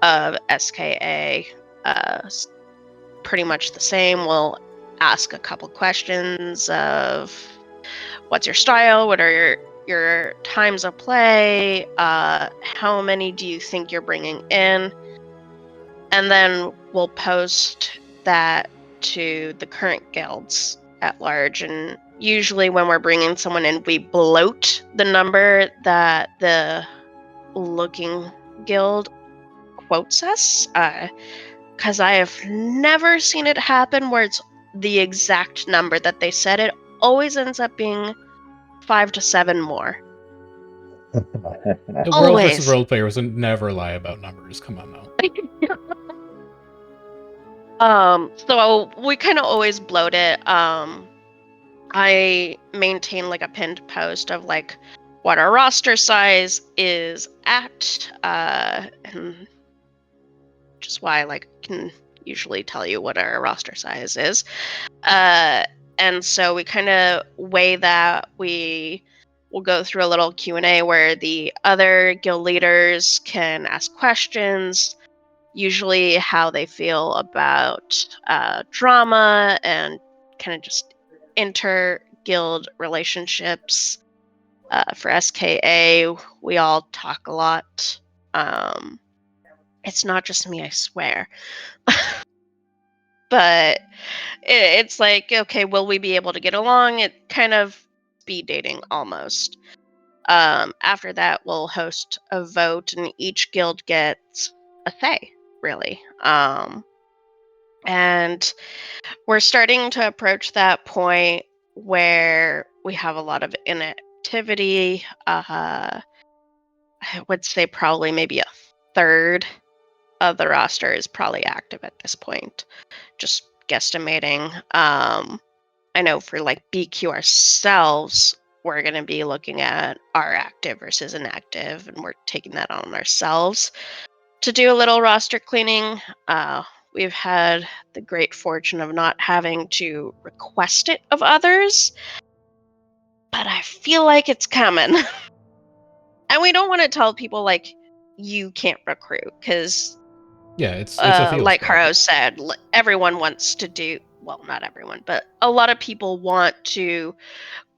of SKA. Pretty much the same. We'll ask a couple questions of what's your style, what are your times of play, how many do you think you're bringing in, and then we'll post that to the current guilds at large. And usually when we're bringing someone in, we bloat the number that the looking guild quotes us, because I have never seen it happen where it's the exact number that they said. It always ends up being 5 to 7 more. World Always. versus World players would never lie about numbers. Come on now. So we kind of always bloat it. I maintain like a pinned post of like what our roster size is at, and just why I can usually tell you what our roster size is. And so we kind of weigh that. We will go through a little Q&A where the other guild leaders can ask questions, usually how they feel about drama and kind of just inter-guild relationships. For SKA, we all talk a lot. It's not just me, I swear. But it's like, okay, will we be able to get along? It kind of speed dating almost. After that, we'll host a vote, and each guild gets a say, really. And we're starting to approach that point where we have a lot of inactivity. I would say probably maybe a third of the roster is probably active at this point. Just guesstimating. I know for like BQ ourselves, we're going to be looking at our active versus inactive, and we're taking that on ourselves to do a little roster cleaning. We've had the great fortune of not having to request it of others, but I feel like it's coming. And we don't want to tell people, like, you can't recruit, because Yeah, it's a feels like bad. Haro said, everyone wants to do, well, not everyone, but a lot of people want to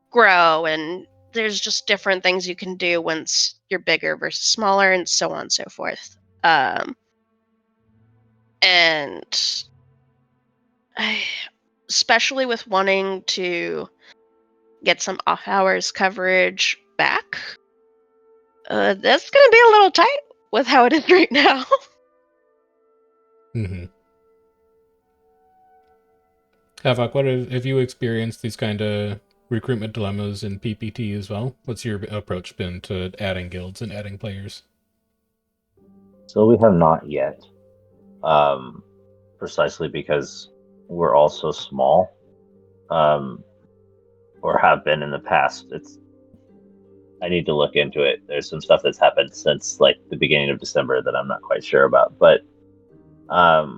grow, and there's just different things you can do once you're bigger versus smaller, and so on and so forth. And especially with wanting to get some off hours coverage back, that's going to be a little tight with how it is right now. Mm-hmm. Haavok, what have you experienced these kind of recruitment dilemmas in PPT as well? What's your approach been to adding guilds and adding players? So we have not yet, precisely because we're all so small, or have been in the past. I need to look into it. There's some stuff that's happened since like the beginning of December that I'm not quite sure about, but the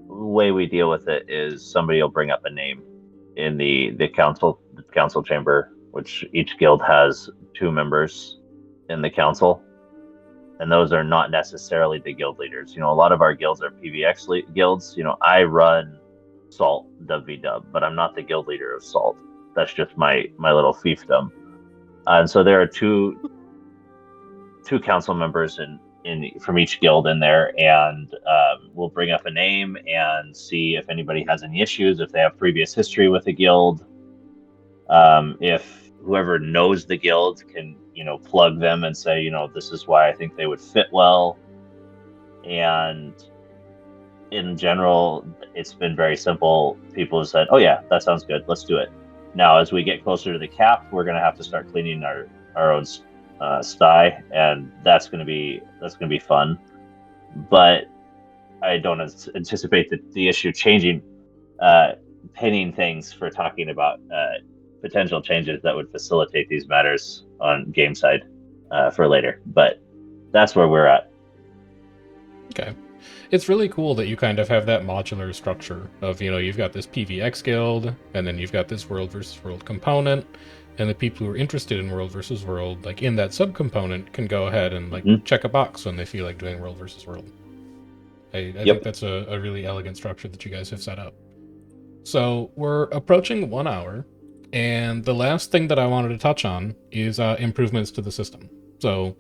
way we deal with it is somebody will bring up a name in the council chamber, which each guild has 2 members in the council, and those are not necessarily the guild leaders. You know, a lot of our guilds are PVX guilds. You know, I run Salt WW, but I'm not the guild leader of Salt. That's just my little fiefdom. And so there are two council members from each guild in there, and we'll bring up a name and see if anybody has any issues, if they have previous history with the guild. If whoever knows the guild can, plug them and say, this is why I think they would fit well. And in general, it's been very simple. People have said, oh yeah, that sounds good, let's do it. Now, as we get closer to the cap, we're going to have to start cleaning our own sty, and that's going to be fun. But I don't anticipate the issue changing, pinning things for talking about potential changes that would facilitate these matters on game side for later. But that's where we're at. Okay. It's really cool that you kind of have that modular structure of, you've got this PVX guild, and then you've got this world versus world component, and the people who are interested in world versus world, like in that subcomponent, can go ahead and check a box when they feel like doing world versus world. I think that's a really elegant structure that you guys have set up. So we're approaching 1 hour, and the last thing that I wanted to touch on is improvements to the system. So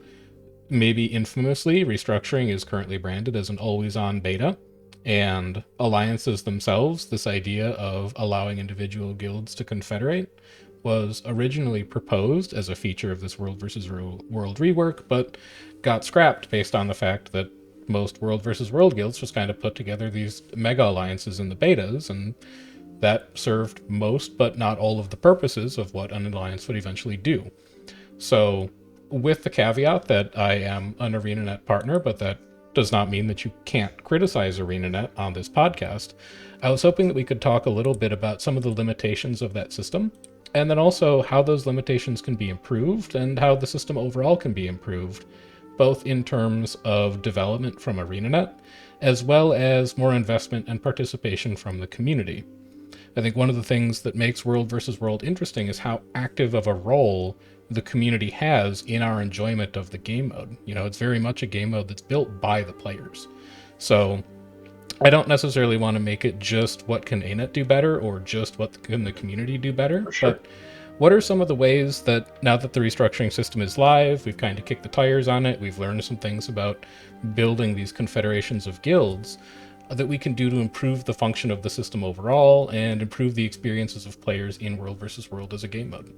maybe infamously, Restructuring is currently branded as an always-on beta, and alliances themselves, this idea of allowing individual guilds to confederate, was originally proposed as a feature of this world versus world rework, but got scrapped based on the fact that most world versus world guilds just kind of put together these mega alliances in the betas, and that served most but not all of the purposes of what an alliance would eventually do. So with the caveat that I am an ArenaNet partner, but that does not mean that you can't criticize ArenaNet on this podcast, I was hoping that we could talk a little bit about some of the limitations of that system, and then also how those limitations can be improved and how the system overall can be improved, both in terms of development from ArenaNet, as well as more investment and participation from the community. I think one of the things that makes World versus World interesting is how active of a role the community has in our enjoyment of the game mode. It's very much a game mode that's built by the players. So I don't necessarily want to make it just what can ANET do better or just what can the community do better. Sure. But what are some of the ways that, now that the restructuring system is live, we've kind of kicked the tires on it, we've learned some things about building these confederations of guilds, that we can do to improve the function of the system overall and improve the experiences of players in World versus World as a game mode?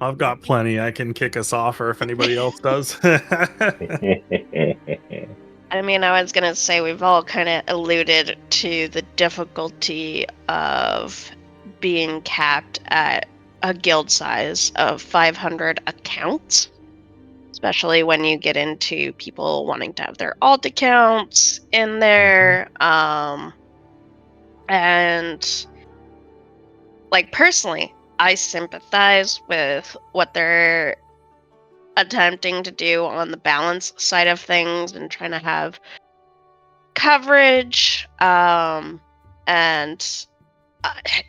I've got plenty. I can kick us off, or if anybody else does. I mean, I was going to say we've all kind of alluded to the difficulty of being capped at a guild size of 500 accounts. especially when you get into people wanting to have their alt accounts in there. And like personally, I sympathize with what they're attempting to do on the balance side of things and trying to have coverage. And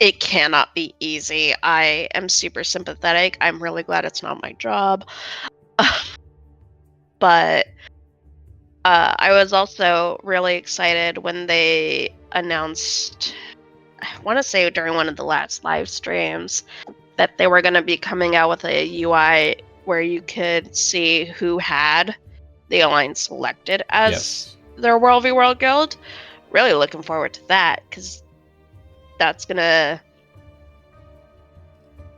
it cannot be easy. I am super sympathetic. I'm really glad it's not my job. But I was also really excited when they announced, I want to say during one of the last live streams, that they were going to be coming out with a UI where you could see who had the Alliance selected as their World v World guild. Really looking forward to that, because that's going to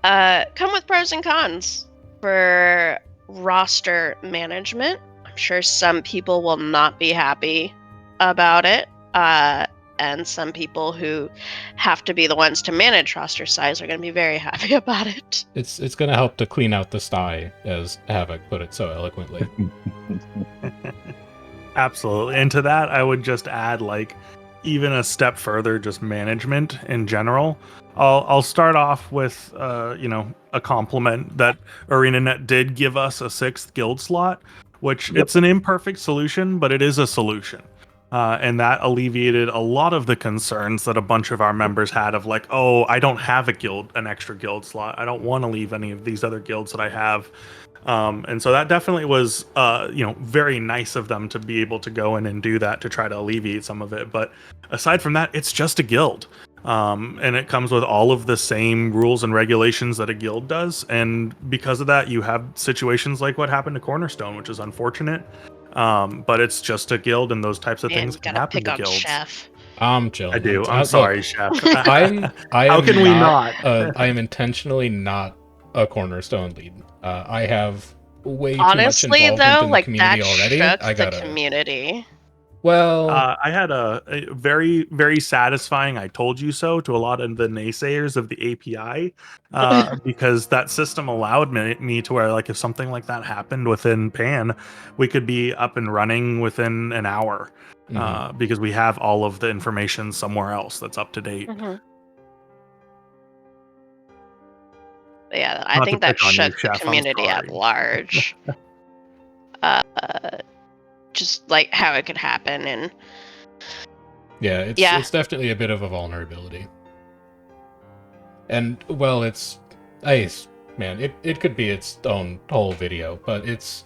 come with pros and cons for roster management. I'm sure some people will not be happy about it. And some people who have to be the ones to manage roster size are going to be very happy about it. It's going to help to clean out the sty, as Haavok put it so eloquently. Absolutely. And to that, I would just add, like, even a step further, just management in general. I'll start off with, a compliment that ArenaNet did give us a 6th guild slot, which it's an imperfect solution, but it is a solution. And that alleviated a lot of the concerns that a bunch of our members had of like, oh, I don't have an extra guild slot. I don't want to leave any of these other guilds that I have. And so that definitely was, very nice of them to be able to go in and do that to try to alleviate some of it. But aside from that, it's just a guild. And it comes with all of the same rules and regulations that a guild does. And because of that, you have situations like what happened to Cornerstone, which is unfortunate. But it's just a guild, and those types of things can happen to guilds. Chef. I'm chilling. I do. I'm sorry, Chef. How can we not? I am intentionally not a Cornerstone lead. I have way Honestly, too much involvement in the community that already. Shook the community. Well, I had a very, very satisfying "I told you so" to a lot of the naysayers of the API, because that system allowed me to where, like, if something like that happened within PAN, we could be up and running within an hour, because we have all of the information somewhere else that's up to date. But yeah, I think that shook the community at large. Just like how it could happen, and it's definitely a bit of a vulnerability. And well, it could be its own whole video, but it's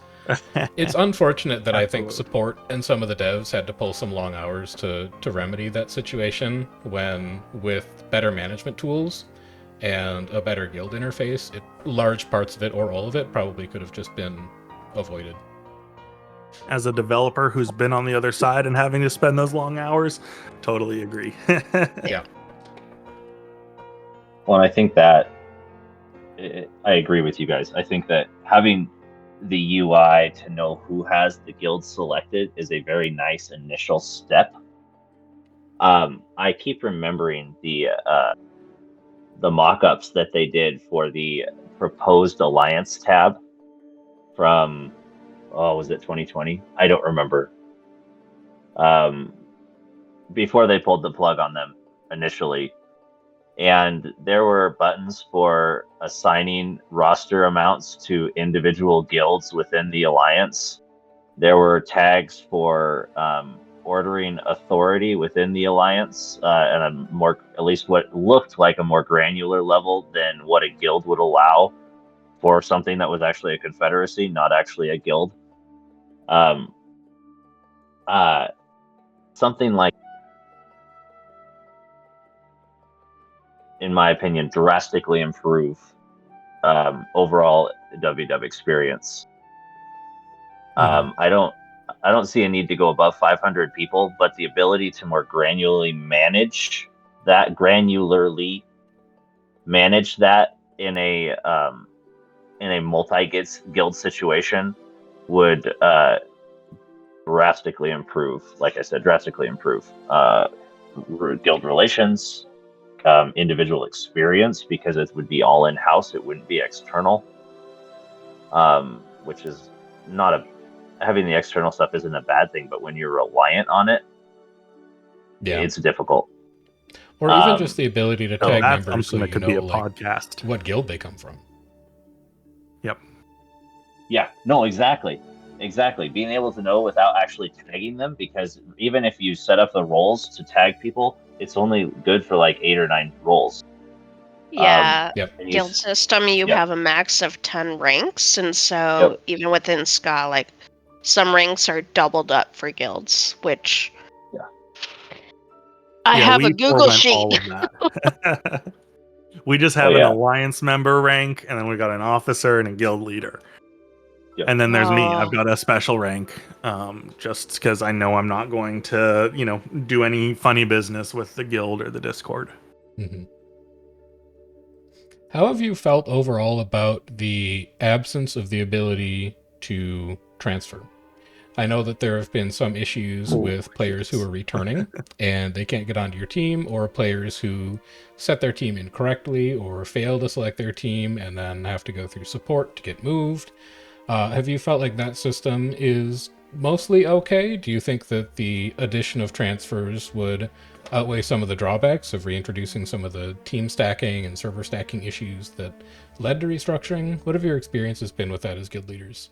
unfortunate that I think support and some of the devs had to pull some long hours to remedy that situation, when with better management tools and a better guild interface, large parts of it, or all of it, probably could have just been avoided. As a developer who's been on the other side and having to spend those long hours, totally agree. Yeah. Well, I think that I agree with you guys. I think that having the UI to know who has the guild selected is a very nice initial step. I keep remembering the mock-ups that they did for the proposed alliance tab from, was it 2020? I don't remember. Before they pulled the plug on them initially. And there were buttons for assigning roster amounts to individual guilds within the alliance. There were tags for ordering authority within the alliance at a more, at least what looked like a more granular level than what a guild would allow for something that was actually a confederacy, not actually a guild. Something like, in my opinion, drastically improve overall WW experience. I don't see a need to go above 500 people, but the ability to more granularly manage that in a multi-guild situation would drastically improve. Like I said, drastically improve guild relations, individual experience, because it would be all in-house. It wouldn't be external, which is having the external stuff isn't a bad thing, but when you're reliant on it, it's difficult. Or even just the ability to tag that's members so something that you could know be a like podcast. what guild they come from. Yep. Yeah, no, exactly. Being able to know without actually tagging them, because even if you set up the roles to tag people, it's only good for like 8 or 9 roles. Yeah, Yep. guild system, you Yep. have a max of 10 ranks, and so even within SKA, like some ranks are doubled up for guilds, which I have a we Google forewent sheet. all of that. We just have an alliance member rank, and then we got an officer and a guild leader. Yep. And then there's me. I've Oh. got a special rank, just because I know I'm not going to, do any funny business with the guild or the Discord. Mm-hmm. How have you felt overall about the absence of the ability to transfer? I know that there have been some issues with players who are returning and they can't get onto your team, or players who set their team incorrectly or fail to select their team and then have to go through support to get moved. Have you felt like that system is mostly okay? Do you think that the addition of transfers would outweigh some of the drawbacks of reintroducing some of the team stacking and server stacking issues that led to restructuring? What have your experiences been with that as guild leaders?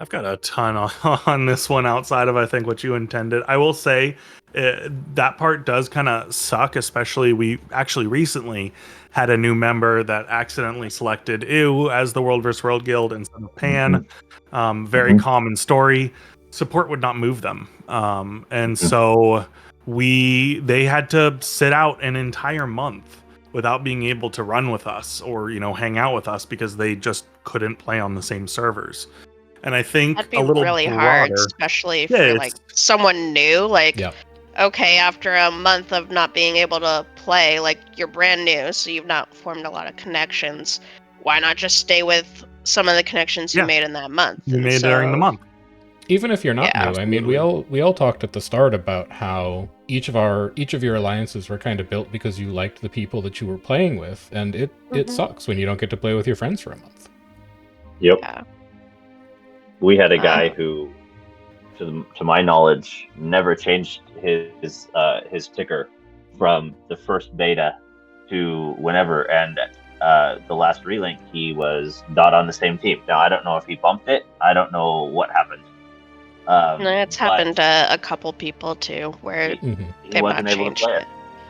I've got a ton on this one outside of, I think, what you intended. I will say that part does kind of suck, especially we actually recently had a new member that accidentally selected EW as the World vs. World Guild instead of PAN. Very common story. Support would not move them. And so they had to sit out an entire month without being able to run with us or, hang out with us because they just couldn't play on the same servers. And I think That'd be a little really broader, hard, especially for like someone new. Like, okay, after a month of not being able to play, like you're brand new, so you've not formed a lot of connections. Why not just stay with some of the connections you made in that month? You made during the month. Even if you're not new, absolutely. I mean, we all talked at the start about how each of your alliances were kind of built because you liked the people that you were playing with, and it sucks when you don't get to play with your friends for a month. Yep. Yeah. We had a guy who, to my knowledge, never changed his ticker from the first beta to whenever, and the last relink he was not on the same team. Now I don't know if he bumped it. I don't know what happened. It's happened to a couple people too, where he wasn't able to play it.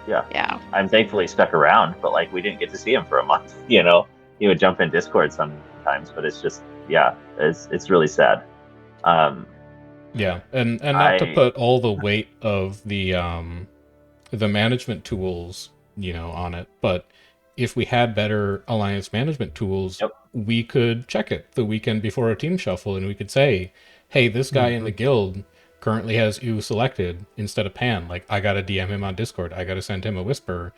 Yeah. I'm thankfully stuck around, but like we didn't get to see him for a month. He would jump in Discord sometimes, but it's just it's really sad. And not to put all the weight of the management tools, on it, but if we had better alliance management tools, we could check it the weekend before a team shuffle, and we could say, hey, this guy in the guild currently has EW selected instead of PAN. Like, I gotta DM him on Discord. I gotta send him a whisper.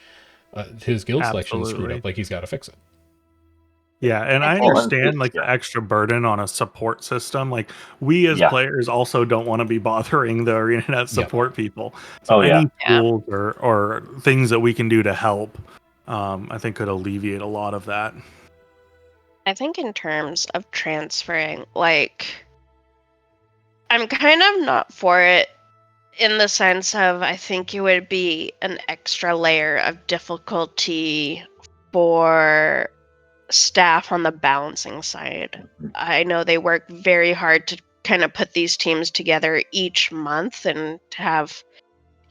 His guild selection is screwed up. Like, he's gotta fix it. Yeah, and I understand like the extra burden on a support system. Like, we as players also don't want to be bothering the ArenaNet support people. So any tools or things that we can do to help, I think could alleviate a lot of that. I think in terms of transferring, like, I'm kind of not for it in the sense of I think it would be an extra layer of difficulty for staff on the balancing side. I know they work very hard to kind of put these teams together each month, and to have,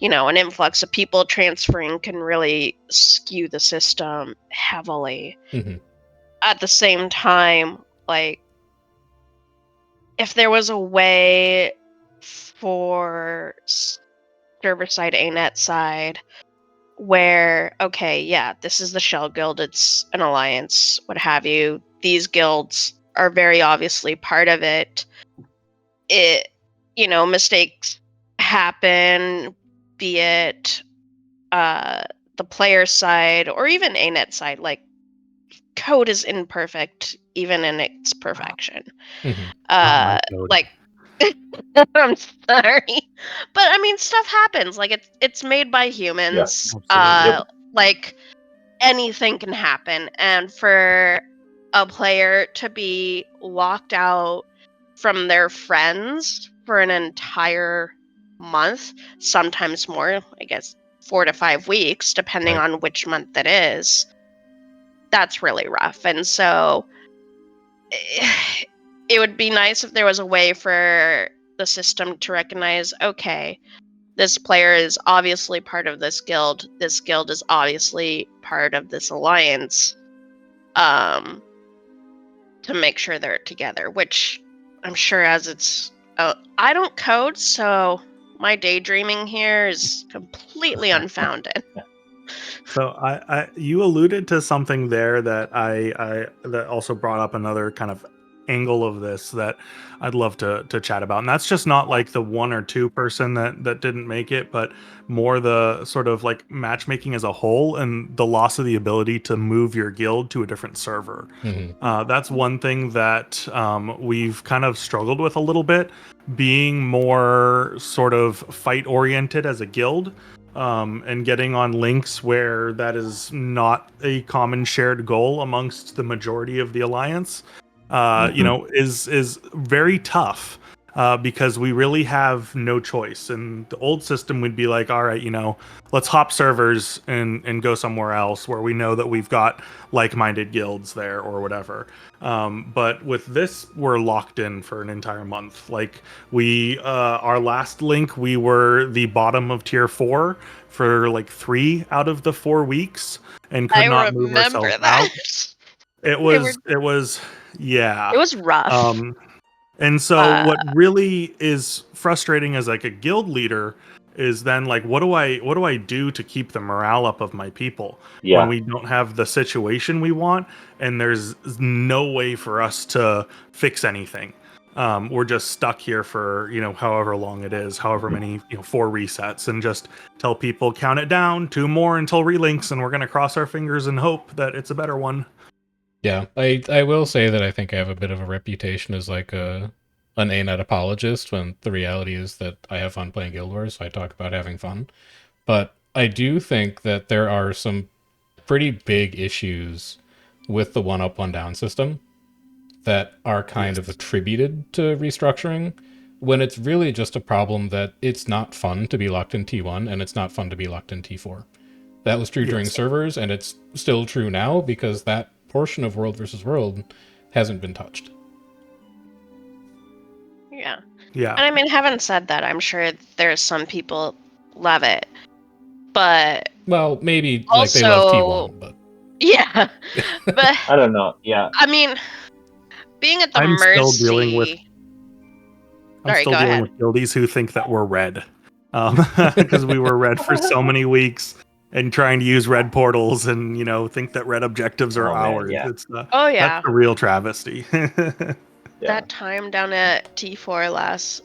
an influx of people transferring can really skew the system heavily. At the same time, like, if there was a way for server side, ANET side, where, this is the Shell Guild, it's an alliance, what have you. These guilds are very obviously part of it. Mistakes happen, be it the player side or even ANET side. Like, code is imperfect, even in its perfection. Like, I'm sorry, but I mean, stuff happens. Like, it's made by humans. Yes, Like, anything can happen, and for a player to be locked out from their friends for an entire month, sometimes more, I guess 4 to 5 weeks, depending Right. on which month it is. That's really rough. And so it would be nice if there was a way for the system to recognize, okay, this player is obviously part of this guild. This guild is obviously part of this alliance. To make sure they're together, which I'm sure as it's... I don't code, so my daydreaming here is completely unfounded. So you alluded to something there that I that also brought up another kind of angle of this that I'd love to chat about. And that's just not like the 1 or 2 person that didn't make it, but more the sort of like matchmaking as a whole and the loss of the ability to move your guild to a different server. That's one thing that we've kind of struggled with a little bit, being more sort of fight oriented as a guild. And getting on links where that is not a common shared goal amongst the majority of the alliance, is very tough. Because we really have no choice. And the old system would be like, all right, let's hop servers and go somewhere else where we know that we've got like-minded guilds there or whatever. But with this, we're locked in for an entire month. Like our last link, we were the bottom of tier 4 for like 3 out of the 4 weeks and could not move ourselves out. It was rough. And so what really is frustrating as like a guild leader is then like, what do I do to keep the morale up of my people when we don't have the situation we want and there's no way for us to fix anything? We're just stuck here for, however long it is, however many, 4 resets, and just tell people count it down, 2 more until relinks, and we're going to cross our fingers and hope that it's a better one. Yeah, I will say that I think I have a bit of a reputation as like an ANET apologist, when the reality is that I have fun playing Guild Wars, so I talk about having fun. But I do think that there are some pretty big issues with the one up, one down system that are kind of attributed to restructuring, when it's really just a problem that it's not fun to be locked in T1 and it's not fun to be locked in T4. That was true during servers, and it's still true now because that portion of World versus World hasn't been touched. Yeah. Yeah. And I mean, having said that, I'm sure there's some people love it, but well, maybe also, like they love T1, but yeah, but I don't know. Yeah, I mean, being at the I'm mercy. still dealing with ahead. guildies who think that we're red, because we were red for so many weeks and trying to use red portals and think that red objectives are ours. Yeah. It's that's a real travesty. That time down at T4 last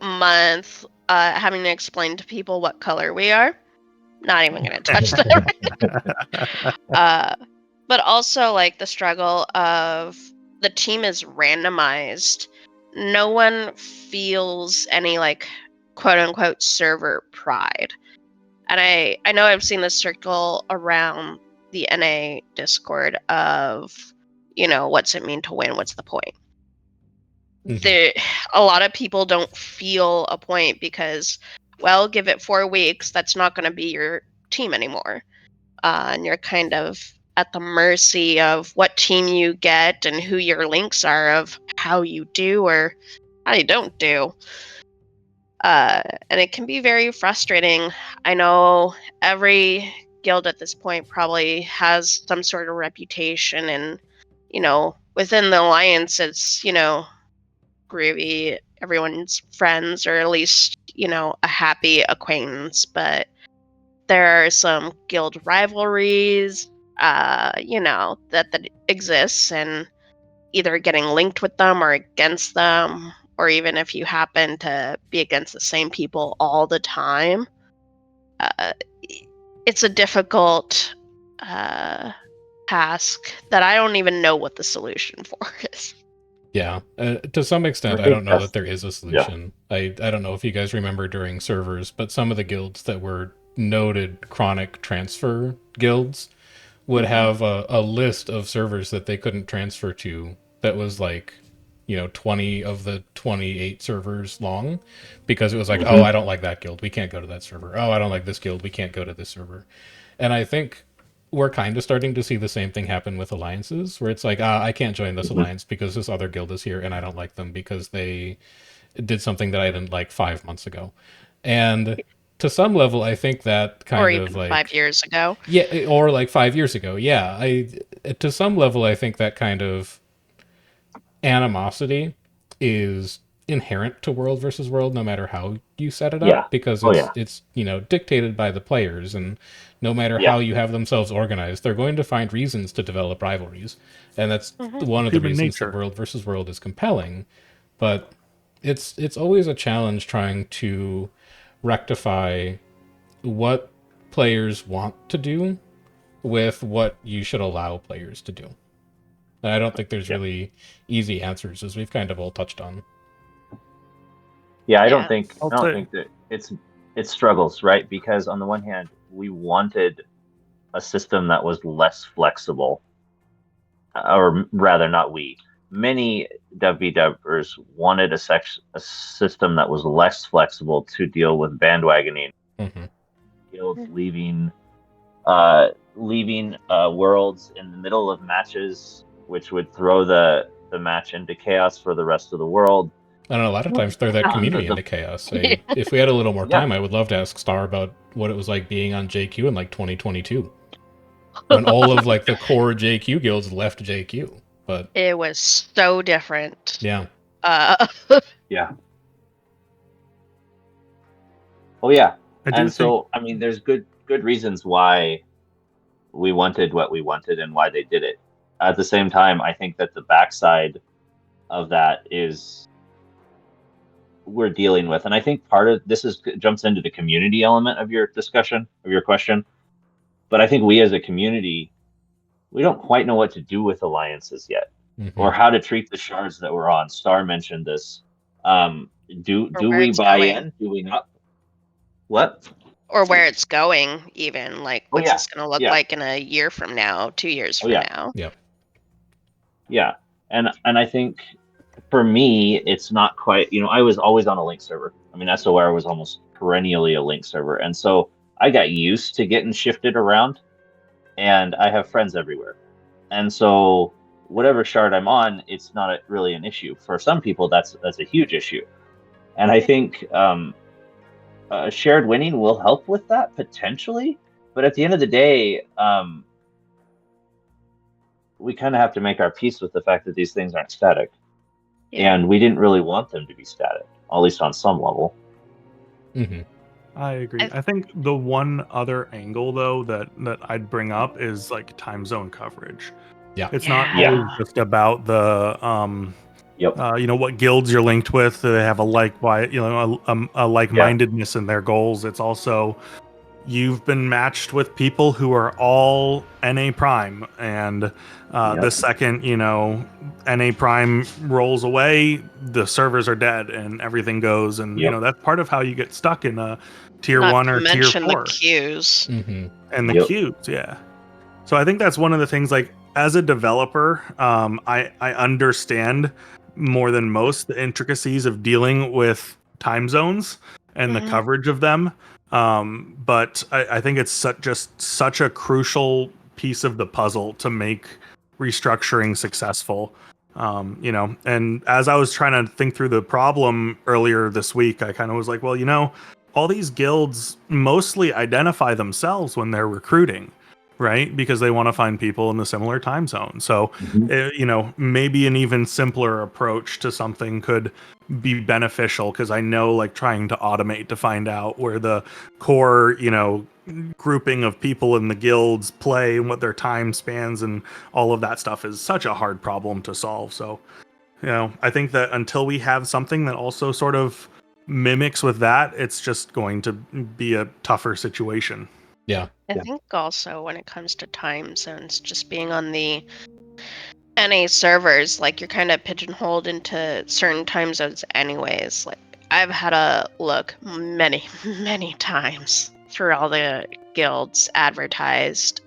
month, having to explain to people what color we are. Not even going to touch that. But also like the struggle of the team is randomized. No one feels any like quote unquote server pride. And I know I've seen this circle around the NA Discord of, what's it mean to win? What's the point? A lot of people don't feel a point because, well, give it 4 weeks, that's not going to be your team anymore. And you're kind of at the mercy of what team you get and who your links are of how you do or how you don't do. And it can be very frustrating. I know every guild at this point probably has some sort of reputation, and, within the alliance, it's, groovy, everyone's friends, or at least, a happy acquaintance. But there are some guild rivalries, that exists, and either getting linked with them or against them, or even if you happen to be against the same people all the time, it's a difficult task that I don't even know what the solution for is. Yeah, to some extent, I don't know that there is a solution. Yeah. I don't know if you guys remember during servers, but some of the guilds that were noted chronic transfer guilds would have a list of servers that they couldn't transfer to that was like, 20 of the 28 servers long, because it was like, oh, I don't like that guild, we can't go to that server. Oh, I don't like this guild, we can't go to this server. And I think we're kind of starting to see the same thing happen with alliances, where it's like, I can't join this alliance because this other guild is here and I don't like them because they did something that I didn't like 5 months ago. And to some level, I think that kind Or of even like 5 years ago. yeah, or like 5 years ago. Yeah, to some level, I think that kind of animosity is inherent to world versus world, no matter how you set it Yeah. up, because Oh, it's dictated by the players, and no matter Yeah. how you have themselves organized, they're going to find reasons to develop rivalries, and that's one of the Human reasons nature. that world versus world is compelling. But it's always a challenge trying to rectify what players want to do with what you should allow players to do. And I don't think there's really easy answers, as we've kind of all touched on. Yeah, I Yeah. don't think I'll I don't say- think that it struggles, right? Because on the one hand, we wanted a system that was less flexible, or rather, not we. Many developers wanted a system that was less flexible to deal with bandwagoning, Mm-hmm. guilds leaving worlds in the middle of matches, which would throw the match into chaos for the rest of the world. I don't know, a lot of times throw that community into chaos. If we had a little more time, I would love to ask Star about what it was like being on JQ in like 2022, when all of like the core JQ guilds left JQ. But It was so different. yeah, Yeah. Oh yeah. I do And think so, I mean, there's good reasons why we wanted what we wanted and why they did it. At the same time, I think that the backside of that is we're dealing with, and I think part of this jumps into the community element of your discussion, of your question. But I think we as a community, we don't quite know what to do with alliances yet, or how to treat the shards that we're on. Star mentioned this. Do where we it's buy going. in? Do we not? What? Or where it's going, even. Like, what's yeah. this going to look Yeah. like in a year from now, 2 years from now? Yeah. And I think for me, it's not quite, I was always on a link server. I mean, SOR was almost perennially a link server. And so I got used to getting shifted around, and I have friends everywhere. And so whatever shard I'm on, it's not really an issue. For some people, that's a huge issue. And I think shared winning will help with that potentially. But at the end of the day, we kind of have to make our peace with the fact that these things aren't static. Yeah. And we didn't really want them to be static, at least on some level. Mm-hmm. I agree. I think the one other angle though that I'd bring up is like time zone coverage. Yeah. It's not Yeah. always just about the Yep. what guilds you're linked with. They have a like-mindedness in their goals. It's also you've been matched with people who are all NA Prime, and the second NA Prime rolls away, the servers are dead and everything goes. And that's part of how you get stuck in a tier Not 1 to or tier mention 4 the queues. Mm-hmm. and the queues. Yeah. So I think that's one of the things. Like as a developer, I understand more than most the intricacies of dealing with time zones and the coverage of them. But I think it's just such a crucial piece of the puzzle to make restructuring successful. And as I was trying to think through the problem earlier this week, I kind of was like, well, all these guilds mostly identify themselves when they're recruiting, right? Because they want to find people in the similar time zone. So, maybe an even simpler approach to something could be beneficial, because I know like trying to automate to find out where the core, grouping of people in the guilds play and what their time spans and all of that stuff is such a hard problem to solve. So, I think that until we have something that also sort of mimics with that, it's just going to be a tougher situation. Yeah. I think also when it comes to time zones, just being on the NA servers, like you're kind of pigeonholed into certain time zones anyways. Like I've had to look many, many times through all the guilds advertised,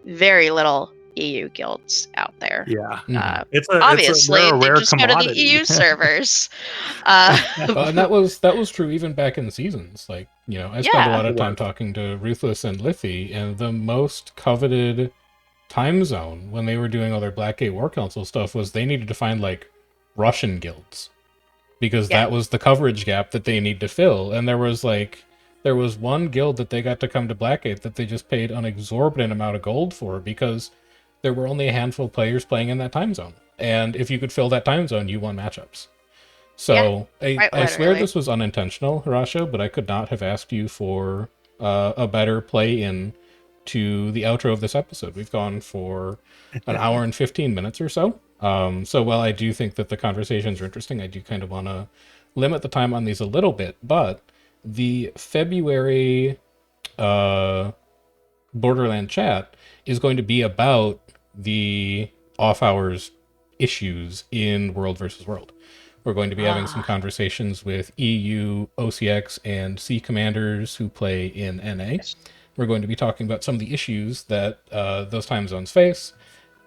very little EU guilds out there. Yeah, Mhm. Obviously, they're a they rare just go to the commodity. EU servers. And that was true even back in seasons. Like, I spent a Yeah. lot of It time was. talking to Ruthless and Lithy, and the most coveted time zone when they were doing all their Blackgate War Council stuff was they needed to find like Russian guilds, because Yeah. that was the coverage gap that they need to fill. And there was one guild that they got to come to Blackgate that they just paid an exorbitant amount of gold for, because there were only a handful of players playing in that time zone. And if you could fill that time zone, you won matchups. So Quite I swear literally. this was unintentional, Harasho, but I could not have asked you for a better play-in to the outro of this episode. We've gone for an hour and 15 minutes or so. So while I do think that the conversations are interesting, I do kind of want to limit the time on these a little bit. But the February Borderlands Chat is going to be about the off-hours issues in World versus World. We're going to be having some conversations with EU, OCX, and C commanders who play in NA. We're going to be talking about some of the issues that those time zones face,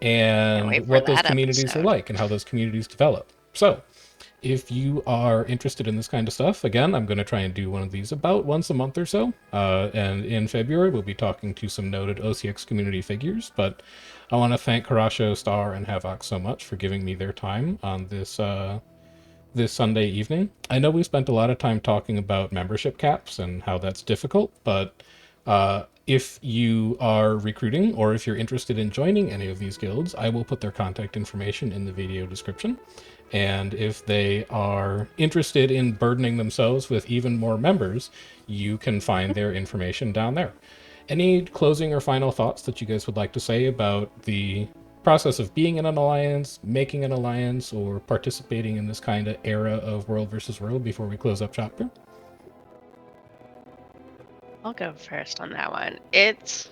Can't and wait for what those that communities are episode. like and how those communities develop. So, if you are interested in this kind of stuff, again, I'm going to try and do one of these about once a month or so. And in February, we'll be talking to some noted OCX community figures. But I want to thank Harasho, Star, and Haavok so much for giving me their time on this Sunday evening. I know we spent a lot of time talking about membership caps and how that's difficult, but if you are recruiting or if you're interested in joining any of these guilds, I will put their contact information in the video description. And if they are interested in burdening themselves with even more members, you can find their information down there. Any closing or final thoughts that you guys would like to say about the process of being in an alliance, making an alliance, or participating in this kind of era of World versus World before we close up chapter? I'll go first on that one. It's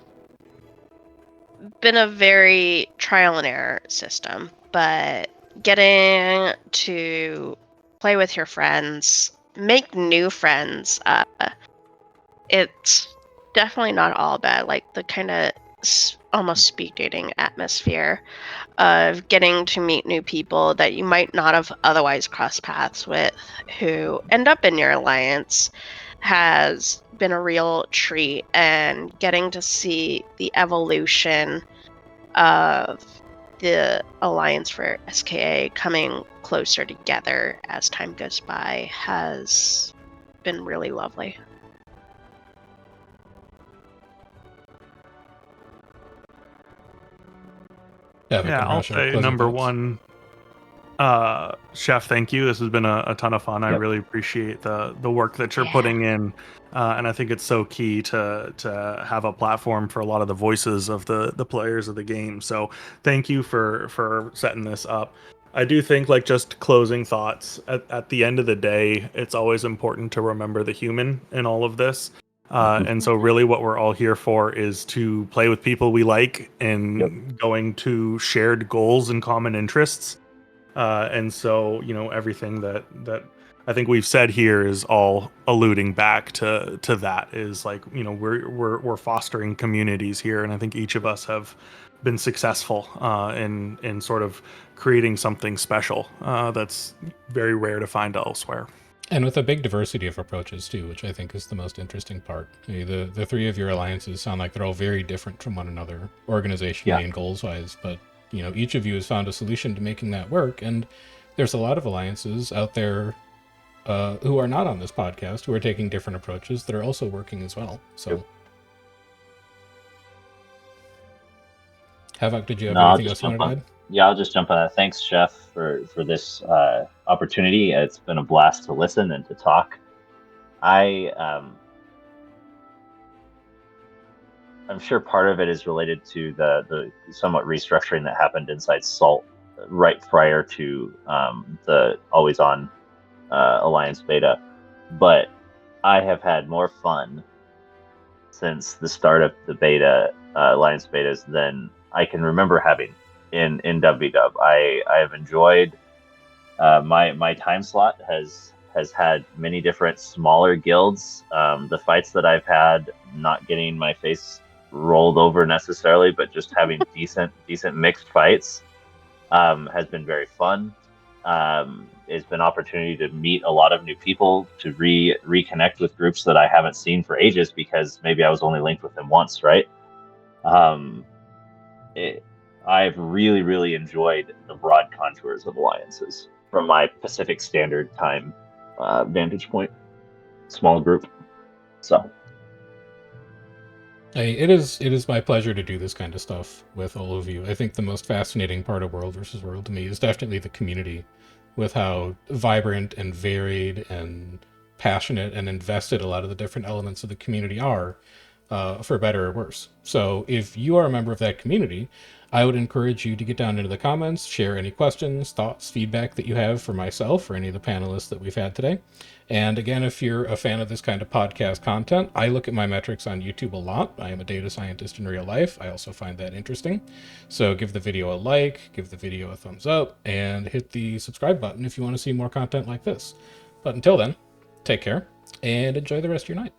been a very trial and error system, but getting to play with your friends, make new friends, it's definitely not all bad. Like the kind of almost speed dating atmosphere of getting to meet new people that you might not have otherwise crossed paths with who end up in your alliance has been a real treat, and getting to see the evolution of the alliance for SKA coming closer together as time goes by has been really lovely. Yeah, I'll say number one, Chef, thank you. This has been a ton of fun. I really appreciate the work that you're putting in, and I think it's so key to have a platform for a lot of the voices of the players of the game. So thank you for setting this up. I do think, like, just closing thoughts, at the end of the day, it's always important to remember the human in all of this. And so really what we're all here for is to play with people we like and going to shared goals and common interests. And so, everything that I think we've said here is all alluding back to that, is like, we're fostering communities here. And I think each of us have been successful in sort of creating something special that's very rare to find elsewhere. And with a big diversity of approaches too, which I think is the most interesting part. The three of your alliances sound like they're all very different from one another, organizationally and goals-wise, but each of you has found a solution to making that work. And there's a lot of alliances out there who are not on this podcast who are taking different approaches that are also working as well. So, Haavok, did you have anything else you wanted to add? Yeah, I'll just jump on that. Thanks, Chef, for this opportunity. It's been a blast to listen and to talk. I'm sure part of it is related to the somewhat restructuring that happened inside Salt right prior to the Always On Alliance beta. But I have had more fun since the start of the beta, Alliance betas, than I can remember having in WW. I have enjoyed my time slot has has had many different smaller guilds. The fights that I've had, not getting my face rolled over necessarily, but just having decent mixed fights, has been very fun. It's been an opportunity to meet a lot of new people, to reconnect with groups that I haven't seen for ages because maybe I was only linked with them once, right? I've really enjoyed the broad contours of alliances from my Pacific Standard Time vantage point. Small group. So It is my pleasure to do this kind of stuff with all of you. I think the most fascinating part of World versus World to me is definitely the community, with how vibrant and varied and passionate and invested a lot of the different elements of the community are, for better or worse. So if you are a member of that community, I would encourage you to get down into the comments, share any questions, thoughts, feedback that you have for myself or any of the panelists that we've had today. And again, if you're a fan of this kind of podcast content, I look at my metrics on YouTube a lot. I am a data scientist in real life. I also find that interesting. So give the video a like, give the video a thumbs up, and hit the subscribe button if you want to see more content like this. But until then, take care and enjoy the rest of your night.